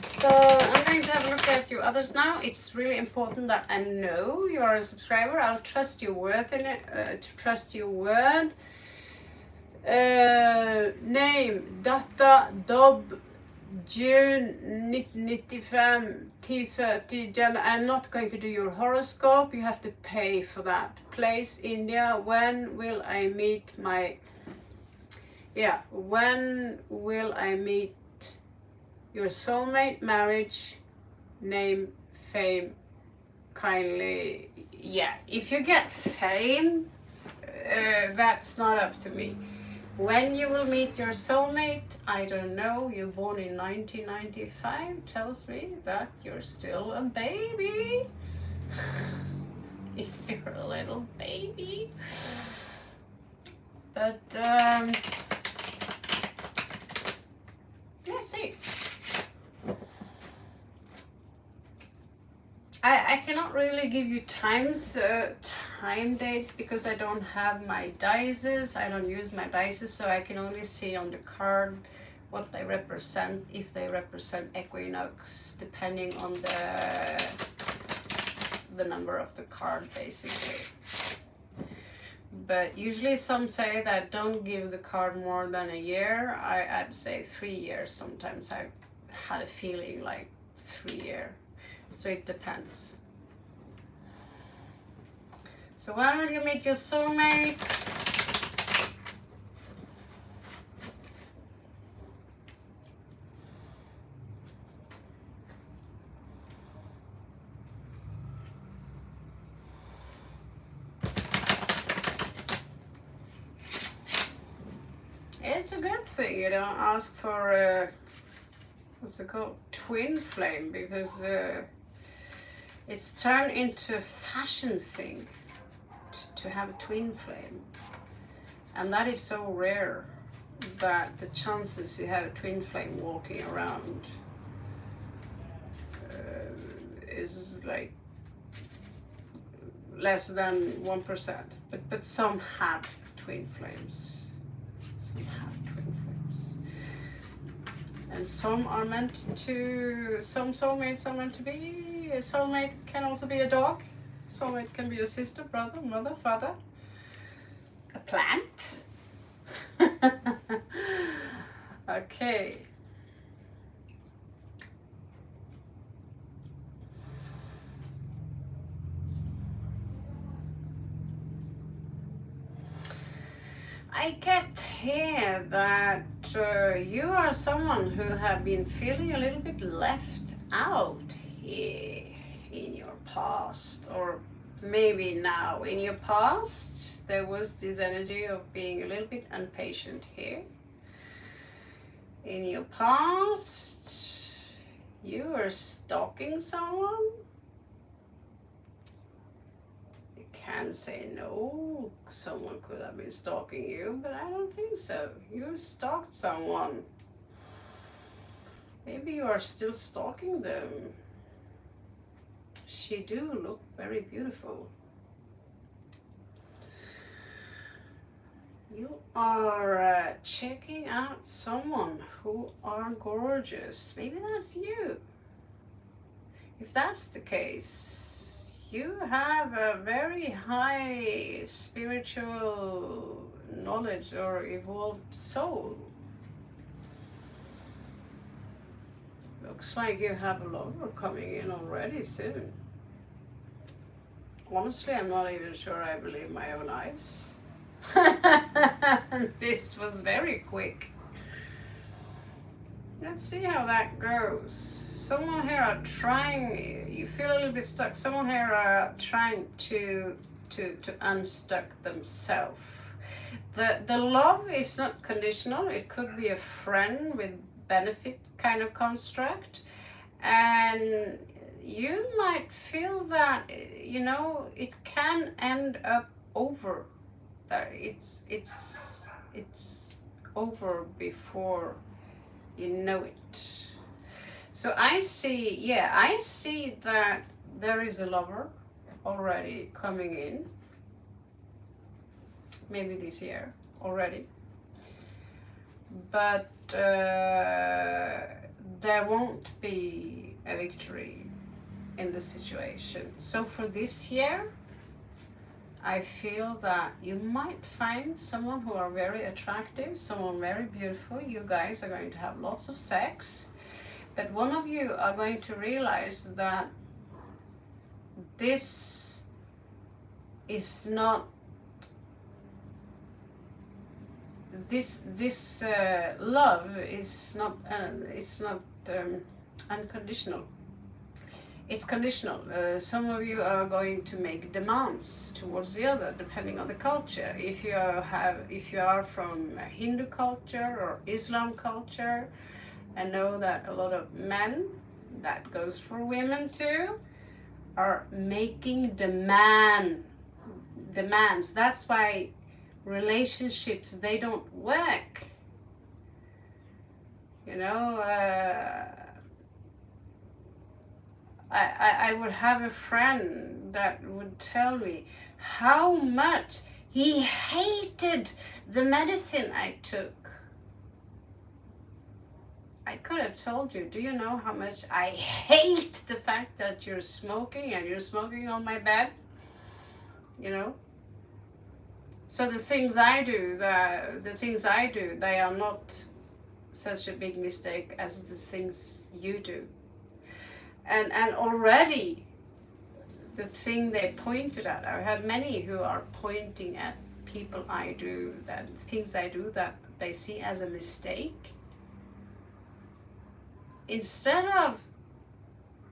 So I'm going to have a look at you others now. It's really important that I know you are a subscriber. I'll trust your word in it. Trust your word. Name, data, Dob, June 1995, T30, Jan. I'm not going to do your horoscope. You have to pay for that. Place, India. When will I meet my... when will I meet your soulmate? Marriage, name, fame, kindly. If you get fame, that's not up to me. When you will meet your soulmate, I don't know. You're born in 1995, tells me that you're still a baby. If you're a little baby. But let's see. I cannot really give you time dates because I don't have my dices. I don't use my dices, so I can only see on the card what they represent, if they represent equinox, depending on the number of the card, basically. But usually some say that don't give the card more than a year. I'd say 3 years. Sometimes I had a feeling like 3 years. So it depends. So when will you meet your soulmate? It's a good thing you don't ask for what's it called? Twin flame, because it's turned into a fashion thing to have a twin flame. And that is so rare that the chances you have a twin flame walking around is like less than 1%. But some have twin flames. Some have twin flames. And some are meant to, some soulmates are meant to be. A soulmate can also be a dog. Soulmate can be a sister, brother, mother, father. A plant. Okay. I get here that you are someone who have been feeling a little bit left out here in your past, or maybe now. In your past there was this energy of being a little bit impatient here. In your past you were stalking someone. You can't say no, someone could have been stalking you, but I don't think so. You stalked someone. Maybe you are still stalking them. She do look very beautiful. You are checking out someone who are gorgeous. Maybe that's you. If that's the case, you have a very high spiritual knowledge or evolved soul. Looks like you have a lover coming in already soon. Honestly, I'm not even sure I believe my own eyes. This was very quick. Let's see how that goes. Someone here are trying, you feel a little bit stuck. Someone here are trying to unstuck themselves. The love is not conditional. It could be a friend with benefit kind of construct, and you might feel that, you know, it can end up over. That it's over before you know it. So I see that there is a lover already coming in, maybe this year already, but there won't be a victory in the situation. So for this year, I feel that you might find someone who are very attractive, someone very beautiful. You guys are going to have lots of sex, but one of you are going to realize that this is not, this love is not, it's not unconditional. It's conditional. Some of you are going to make demands towards the other, depending on the culture. If you are from Hindu culture or Islam culture, and know that a lot of men, that goes for women too, are making demands. That's why relationships, they don't work. You know, I would have a friend that would tell me how much he hated the medicine I took. I could have told you, do you know how much I hate the fact that you're smoking and you're smoking on my bed? You know? So the things I do, they are not such a big mistake as the things you do. And already the thing they pointed at, I had many who are pointing at people I do, that things I do that they see as a mistake. Instead of,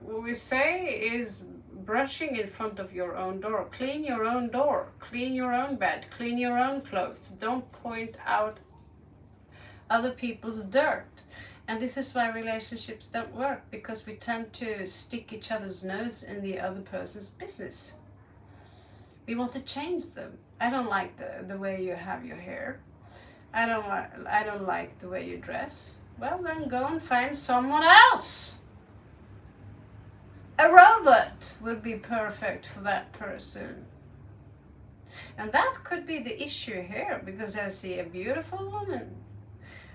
what we say is brushing in front of your own door. Clean your own door, clean your own bed, clean your own clothes. Don't point out other people's dirt. And this is why relationships don't work, because we tend to stick each other's nose in the other person's business. We want to change them. I don't like the way you have your hair. I don't like the way you dress. Well, then go and find someone else. A robot would be perfect for that person. And that could be the issue here, because I see a beautiful woman.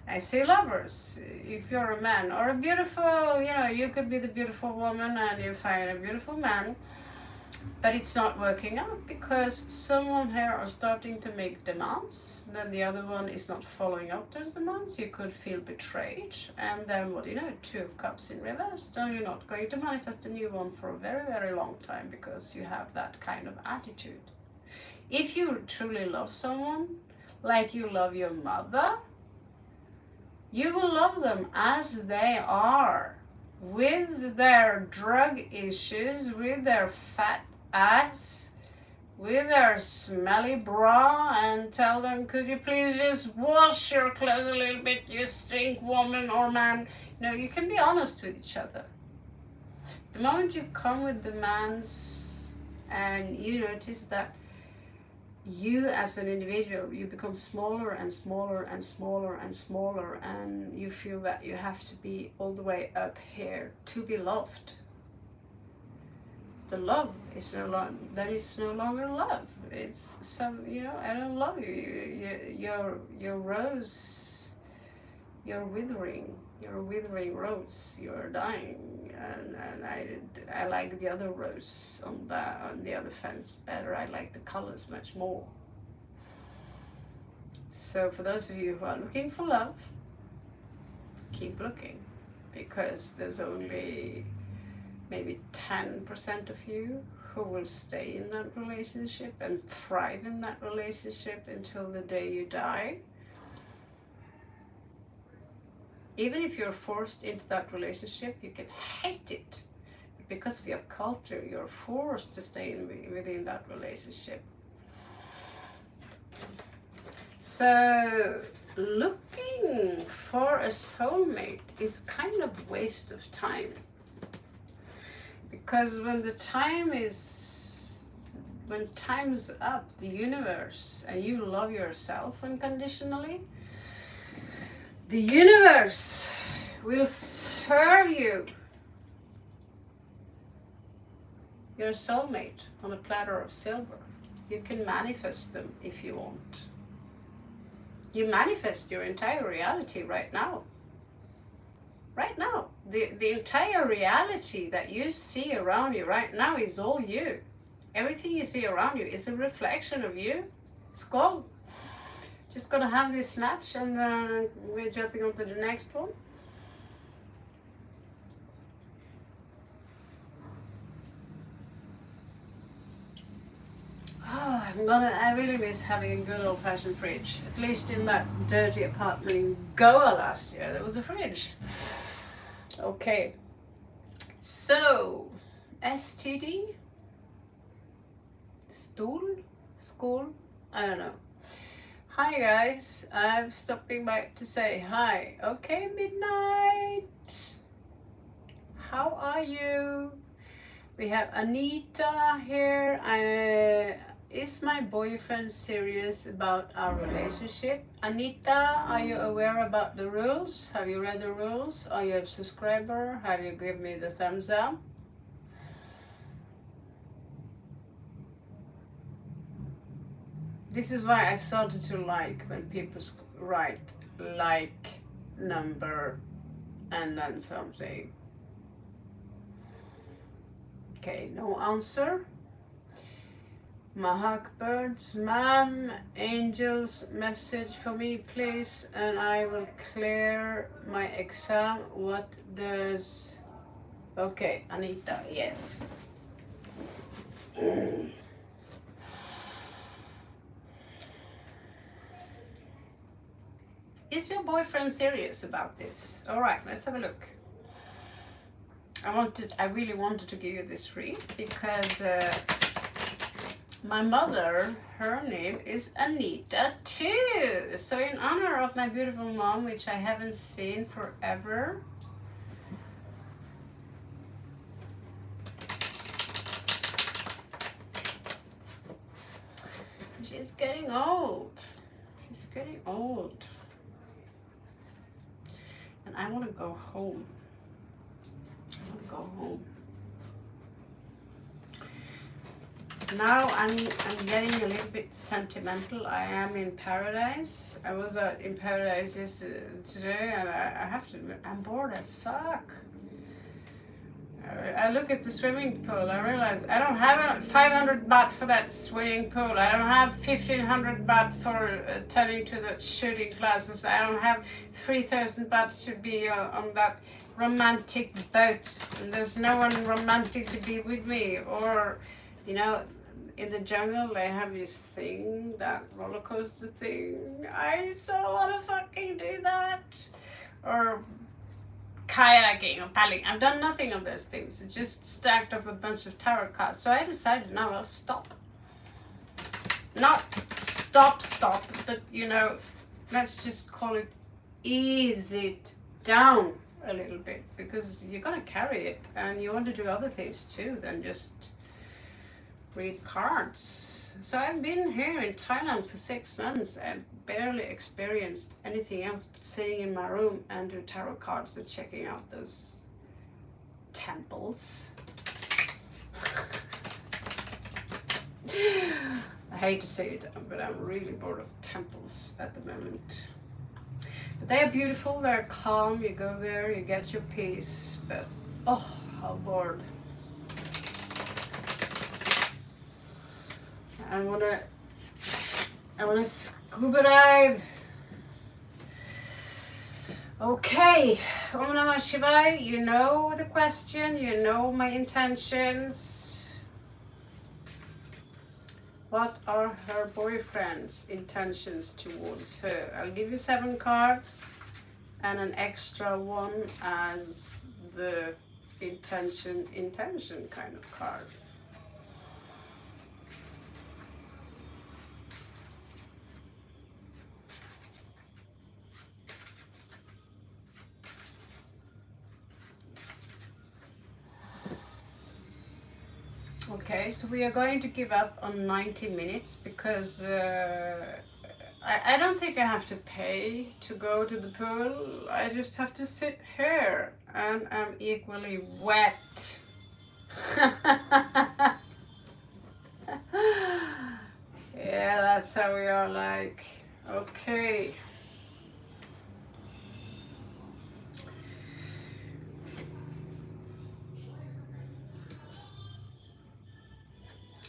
I see lovers. If you're a man, or a beautiful, you could be the beautiful woman and you find a beautiful man, but it's not working out because someone here are starting to make demands, then the other one is not following up those demands. You could feel betrayed, and then what do you know, 2 of Cups in reverse. So you're not going to manifest a new one for a very, very long time because you have that kind of attitude. If you truly love someone, like you love your mother, you will love them as they are, with their drug issues, with their fat ass, with their smelly bra, and tell them, could you please just wash your clothes a little bit, you stink, woman or man. You can be honest with each other. The moment you come with demands and you notice that you as an individual, you become smaller and smaller and smaller and smaller, and you feel that you have to be all the way up here to be loved. The love is no longer love. It's some, I don't love you. Your rose, you're withering. You're a withering rose. You're dying, and I like the other rose on the other fence better. I like the colors much more. So for those of you who are looking for love, keep looking, because there's only maybe 10% of you who will stay in that relationship and thrive in that relationship until the day you die. Even if you're forced into that relationship, you can hate it. But because of your culture, you're forced to stay within that relationship. So looking for a soulmate is kind of a waste of time. Because when time's up, the universe, and you love yourself unconditionally, the universe will serve you your soulmate on a platter of silver. You can manifest them if you want. You manifest your entire reality right now. Right now. The entire reality that you see around you right now is all you. Everything you see around you is a reflection of you. It's gone. Just gonna have this snatch, and then we're jumping on to the next one. I really miss having a good old-fashioned fridge. At least in that dirty apartment in Goa last year, there was a fridge. Okay, so STD, school, I don't know. Hi guys, I'm stopping by to say hi. Okay, midnight. How are you? We have Anita here. is my boyfriend serious about our relationship? Anita, are you aware about the rules? Have you read the rules? Are you a subscriber? Have you given me the thumbs up? This is why I started to like when people write like number and then something. Okay, no answer. Mahakbirds, ma'am, angels, message for me please, and I will clear my exam. What does... Okay, Anita, yes. Is your boyfriend serious about this? All right, let's have a look. I really wanted to give you this read because my mother, her name is Anita too. So in honor of my beautiful mom, which I haven't seen forever, she's getting old. She's getting old. And I want to go home. I want to go home. Now I'm getting a little bit sentimental. I am in paradise. I was in paradise today, and I have to admit, I'm bored as fuck. I look at the swimming pool. I realize I don't have 500 baht for that swimming pool. I don't have 1500 baht for attending to the shooting classes. I don't have 3000 baht to be on that romantic boat. And there's no one romantic to be with me. Or, you know, in the jungle they have this thing, that roller coaster thing. I so want to fucking do that. Or kayaking or paddling. I've done nothing of those things. It's just stacked up a bunch of tarot cards. So I decided now I'll stop. Not stop, but you know, let's just call it ease it down a little bit, because you're gonna carry it and you want to do other things too than just read cards. So I've been here in Thailand for 6 months. I've barely experienced anything else but sitting in my room and do tarot cards and checking out those temples. I hate to say it, but I'm really bored of temples at the moment. But they are beautiful, they're calm, you go there, you get your peace, but oh, how bored. I wanna scuba dive. Okay, Om Namah Shivaya, you know the question, you know my intentions. What are her boyfriend's intentions towards her? I'll give you 7 cards and an extra one as the intention kind of card. Okay, so we are going to give up on 90 minutes because I don't think I have to pay to go to the pool. I just have to sit here and I'm equally wet. Yeah, that's how we are like. Okay.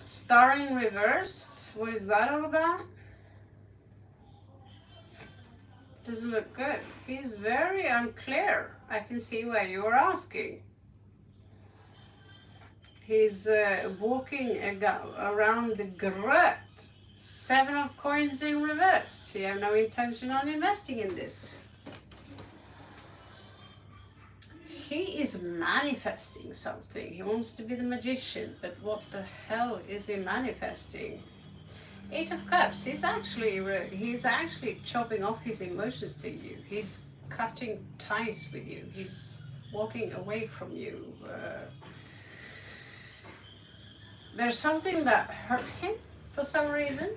Star in reverse, what is that all about? Doesn't look good. He's very unclear. I can see why you're asking. He's walking around the grot. 7 of coins in reverse. You have no intention on investing in this. He is manifesting something. He wants to be the magician, but what the hell is he manifesting? 8 of Cups. He's actually chopping off his emotions to you. He's cutting ties with you. He's walking away from you. There's something that hurt him, for some reason.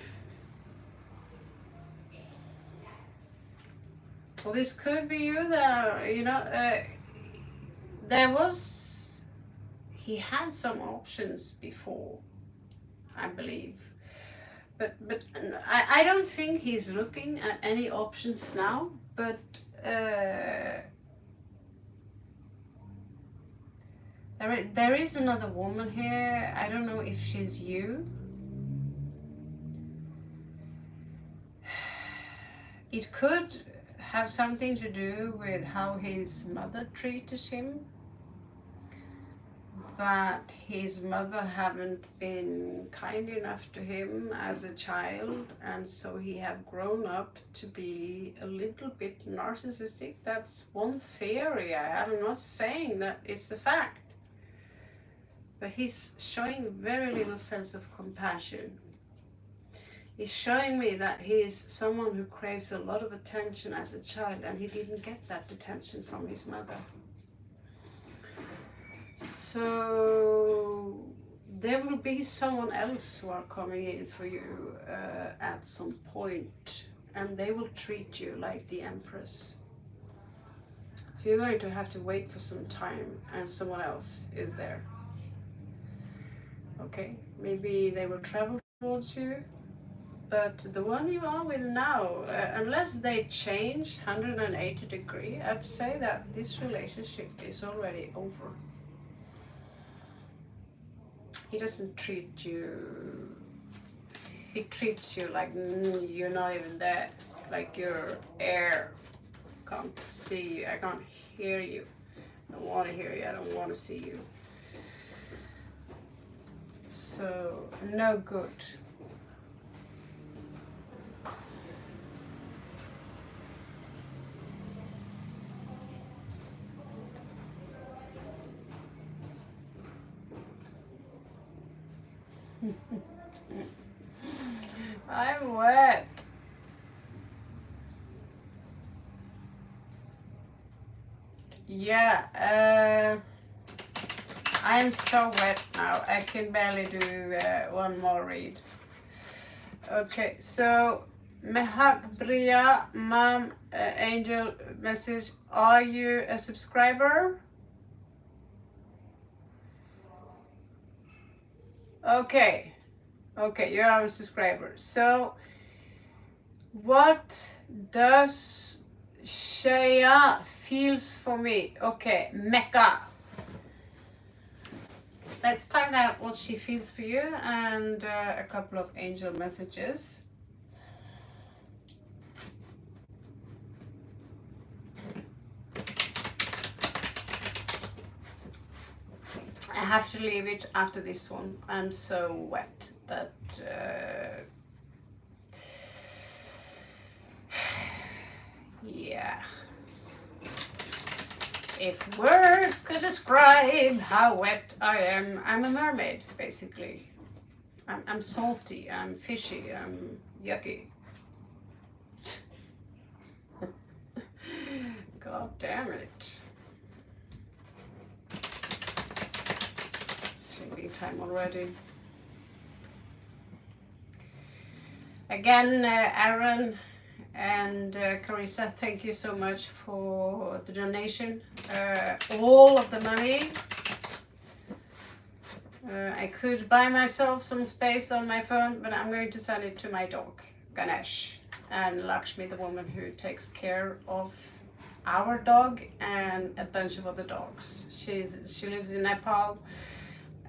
Well, this could be you there, you know, he had some options before, I believe. But I don't think he's looking at any options now, but there is another woman here. I don't know if she's you. It could have something to do with how his mother treated him, that his mother haven't been kind enough to him as a child, and so he have grown up to be a little bit narcissistic. That's one theory I have. I'm not saying that it's a fact, but he's showing very little sense of compassion. He's showing me that he's someone who craves a lot of attention as a child, and he didn't get that attention from his mother. So there will be someone else who are coming in for you at some point, and they will treat you like the Empress. So you're going to have to wait for some time, and someone else is there. Okay, maybe they will travel towards you, but the one you are with now, unless they change 180 degrees, I'd say that this relationship is already over. He doesn't treat you, he treats you like you're not even there, like you're air. Can't see you, I can't hear you, I don't want to hear you, I don't want to see you. So, no good. I'm wet. Yeah, I'm so wet now. I can barely do one more read. Okay, so Mehak Bria, Mom, Angel message. Are you a subscriber? Okay, you are a subscriber. So, what does Shaya feels for me? Okay, Mecca. Let's find out what she feels for you, and a couple of angel messages. I have to leave it after this one. I'm so wet that yeah. If words could describe how wet I am, I'm a mermaid, basically. I'm salty, I'm fishy, I'm yucky. God damn it. Sleeping time already. Again, Aaron and Carissa, thank you so much for the donation. All of the money. I could buy myself some space on my phone, but I'm going to send it to my dog, Ganesh, and Lakshmi, the woman who takes care of our dog and a bunch of other dogs. She lives in Nepal,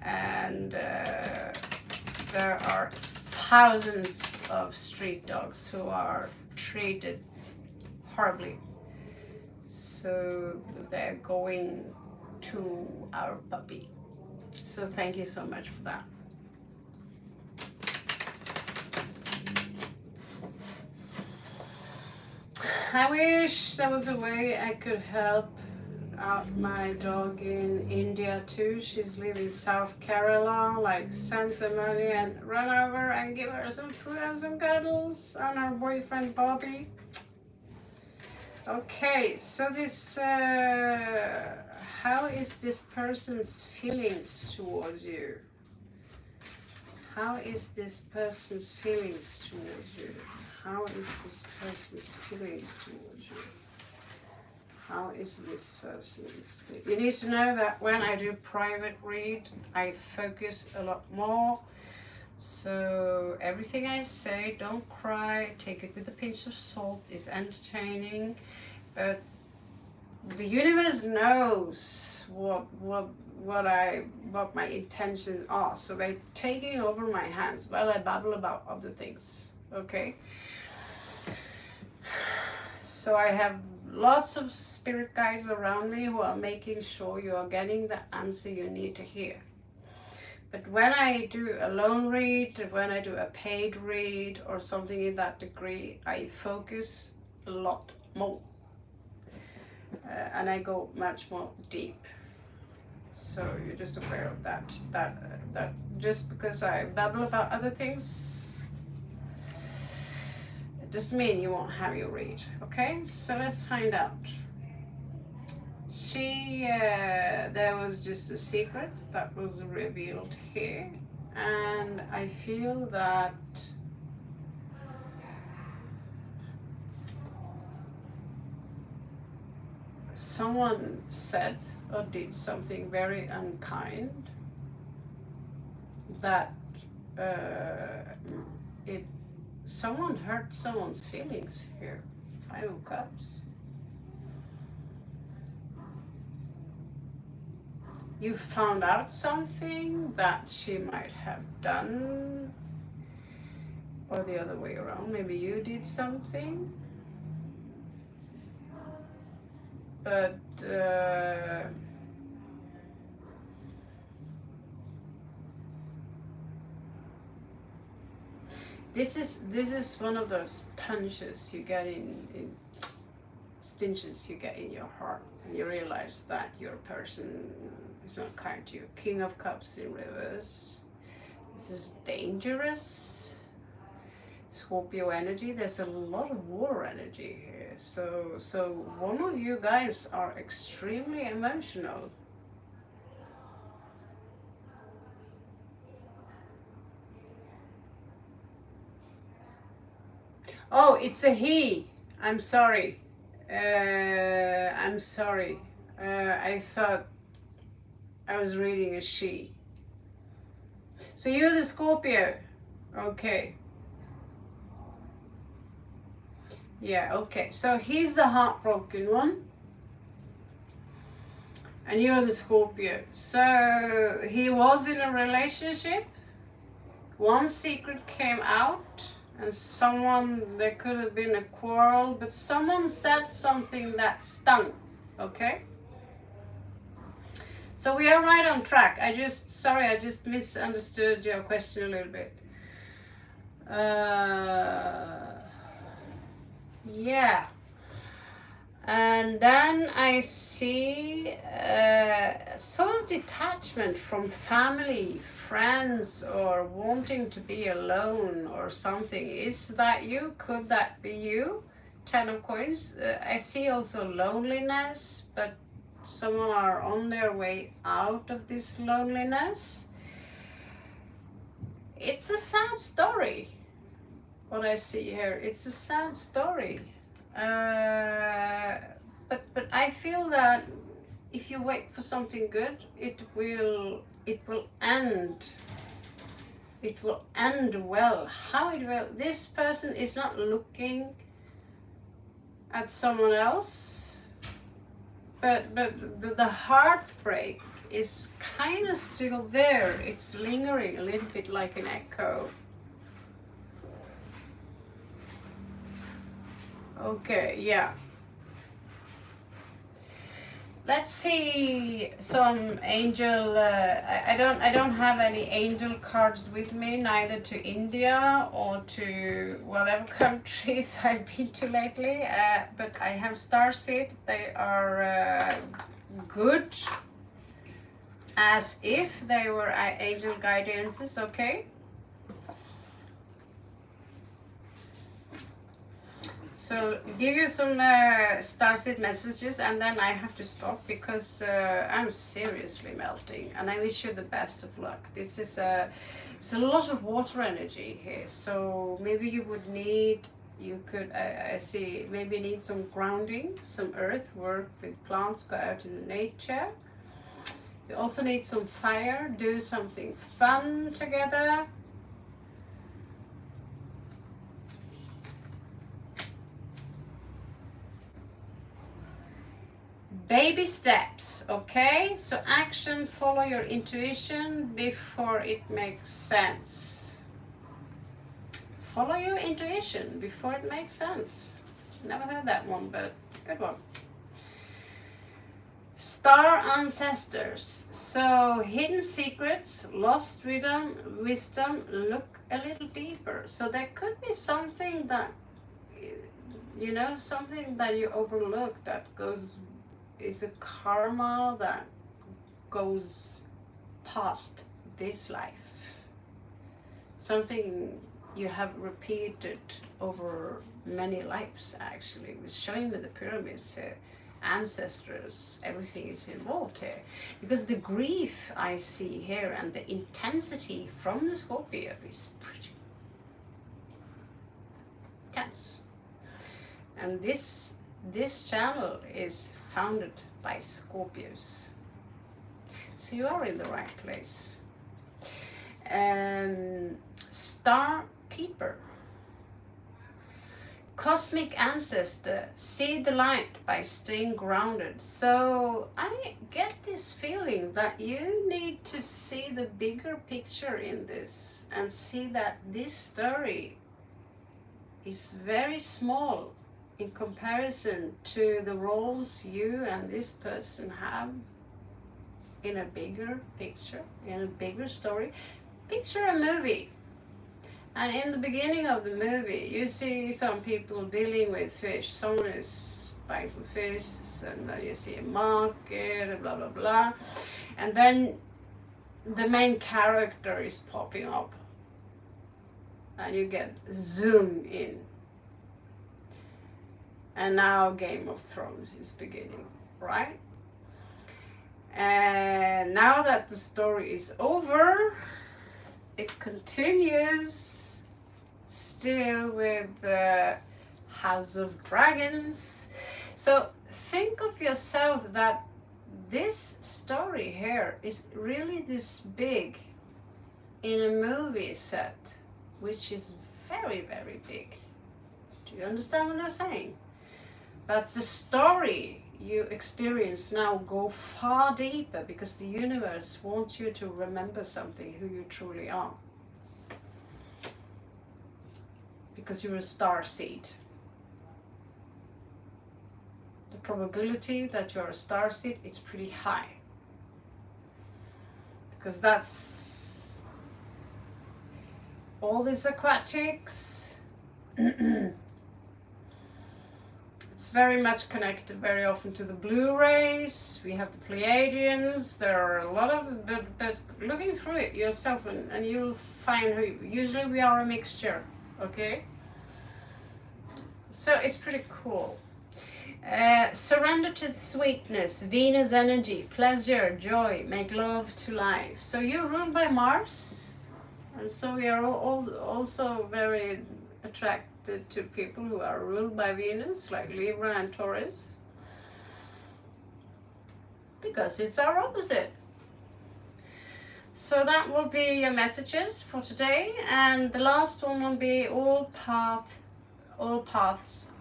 and there are thousands of street dogs who are treated horribly. So they're going to our puppy. So thank you so much for that. I wish there was a way I could help out my dog in India too. She's living in South Kerala, like send some money and run over and give her some food and some cuddles, and her boyfriend Bobby. Okay, so this, how is this person's feelings towards you? How is this person's feelings towards you? How is this person's feelings towards you? How is this person's? You need to know that when I do private read, I focus a lot more. So everything I say, don't cry, take it with a pinch of salt, is entertaining, but the universe knows what my intentions are. So they're taking over my hands while I babble about other things. Okay. So I have lots of spirit guides around me who are making sure you are getting the answer you need to hear. But when I do a lone read, when I do a paid read or something in that degree, I focus a lot more. And I go much more deep. So you're just aware of that. That just because I babble about other things, it doesn't mean you won't have your read. Okay, so let's find out. There was just a secret that was revealed here, and I feel that someone said or did something very unkind that someone hurt someone's feelings here. 5 of Cups. You found out something that she might have done, or the other way around, maybe you did something. But this is one of those punches you get in stinches you get in your heart, and you realize that your person is not kind to you. King of Cups in reverse. This is dangerous. Scorpio energy. There's a lot of war energy here. So one of you guys are extremely emotional. Oh, it's a he. I'm sorry. I'm sorry. I thought I was reading a she. So you're the Scorpio. Okay. Yeah, okay. So he's the heartbroken one. And you're the Scorpio. So he was in a relationship. One secret came out. And there could have been a quarrel. But someone said something that stung. Okay? So we are right on track. I just misunderstood your question a little bit. Yeah. And then I see sort of detachment from family, friends, or wanting to be alone or something. Is that you? Could that be you? 10 of Coins. I see also loneliness, but someone are on their way out of this loneliness. It's a sad story. What I see here, it's a sad story. But I feel that if you wait for something good, it will end. It will end well. How it will? This person is not looking at someone else, but the heartbreak is kind of still there. It's lingering a little bit like an echo. Okay, yeah. Let's see some angel. I don't have any angel cards with me, neither to India or to whatever countries I've been to lately. But I have starseed. They are good, as if they were angel guidances. Okay. So give you some starseed messages, and then I have to stop because I'm seriously melting, and I wish you the best of luck. This is it's a lot of water energy here, so maybe you would need, you could, I see, maybe need some grounding, some earth, work with plants, go out in nature. You also need some fire, do something fun together. Baby steps, okay? So action, follow your intuition before it makes sense. Follow your intuition before it makes sense. Never heard that one, but good one. Star ancestors. So hidden secrets, lost wisdom, look a little deeper. So there could be something that, you know, something that you overlook that goes, is a karma that goes past this life. Something you have repeated over many lives, actually. It was showing with the pyramids, ancestors, everything is involved here. Because the grief I see here and the intensity from the Scorpio is pretty intense. And this channel is founded by Scorpios. So you are in the right place. Star Keeper. Cosmic ancestor, see the light by staying grounded. So I get this feeling that you need to see the bigger picture in this and see that this story is very small in comparison to the roles you and this person have in a bigger picture, in a bigger story. Picture a movie, and in the beginning of the movie you see some people dealing with fish. Someone is buying some fish, and then you see a market, blah blah blah, and then the main character is popping up and you get zoom in. And now Game of Thrones is beginning, right? And now that the story is over, it continues still with the House of Dragons. So think of yourself that this story here is really this big in a movie set, which is very, very big. Do you understand what I'm saying? But the story you experience now go far deeper because the universe wants you to remember something, who you truly are. Because you're a star seed. The probability that you're a star seed is pretty high. Because that's all these aquatics. It's very much connected very often to the blue rays. We have the Pleiadians. There are a lot of, but looking through it yourself and you'll find who, usually we are a mixture, okay? So it's pretty cool. Surrender to the sweetness, Venus energy, pleasure, joy, make love to life. So you're ruled by Mars, and so we are also very attracted to people who are ruled by Venus, like Libra and Taurus, because it's our opposite. So that will be your messages for today, and the last one will be all paths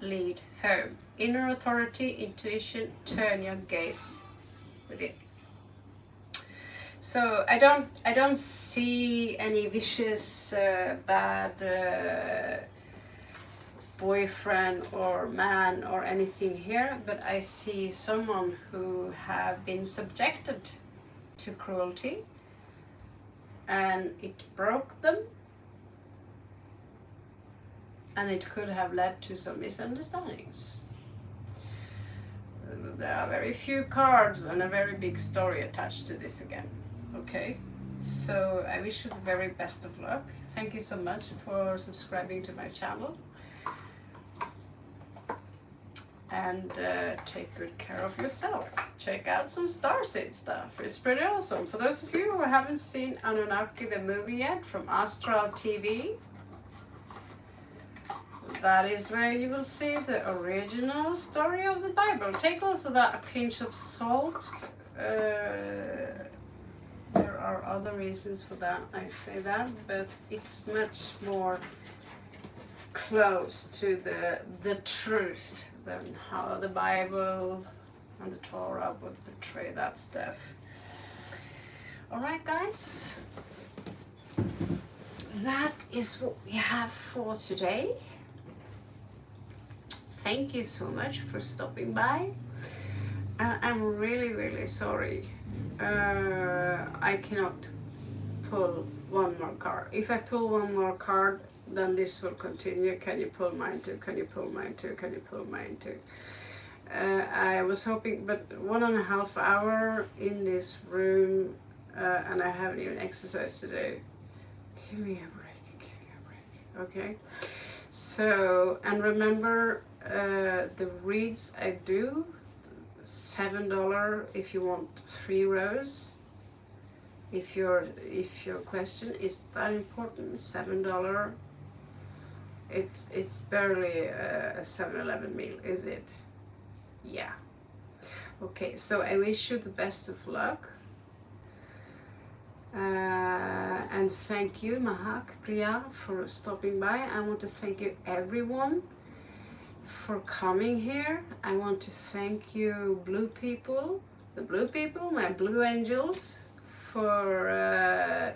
lead home. Inner authority, intuition, turn your gaze within. So I don't see any vicious bad boyfriend or man or anything here, but I see someone who have been subjected to cruelty and it broke them, and it could have led to some misunderstandings. There are very few cards and a very big story attached to this again. Okay, so I wish you the very best of luck. Thank you so much for subscribing to my channel. and take good care of yourself. Check out some Starseed stuff. It's pretty awesome. For those of you who haven't seen Anunnaki the movie yet from Astral TV, that is where you will see the original story of the Bible. Take also that a pinch of salt. There are other reasons for that, I say that, but it's much more close to the truth than how the Bible and the Torah would portray that stuff. Alright guys, that is what we have for today. Thank you so much for stopping by. I'm really sorry I cannot pull one more card. If I pull one more card, then this will continue. Can you pull mine too? Can you pull mine too? Can you pull mine too? I was hoping, but 1.5 hours in this room, and I haven't even exercised today. Give me a break, give me a break, okay? So, and remember, the reads I do, $7 if you want 3 rows. If your question is that important, $7. It's barely a 7-Eleven meal, is it? Yeah. Okay, so I wish you the best of luck. And thank you, Mahak Priya, for stopping by. I want to thank you, everyone, for coming here. I want to thank you, blue people, the blue people, my blue angels, for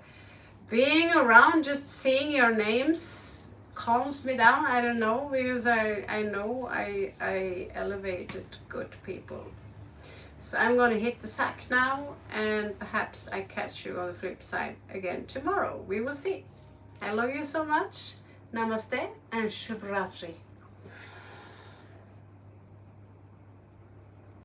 being around. Just seeing your names calms me down. I don't know, because I know I elevated good people. So I'm going to hit the sack now, and perhaps I catch you on the flip side again tomorrow. We will see. I love you so much. Namaste and Shubhratri.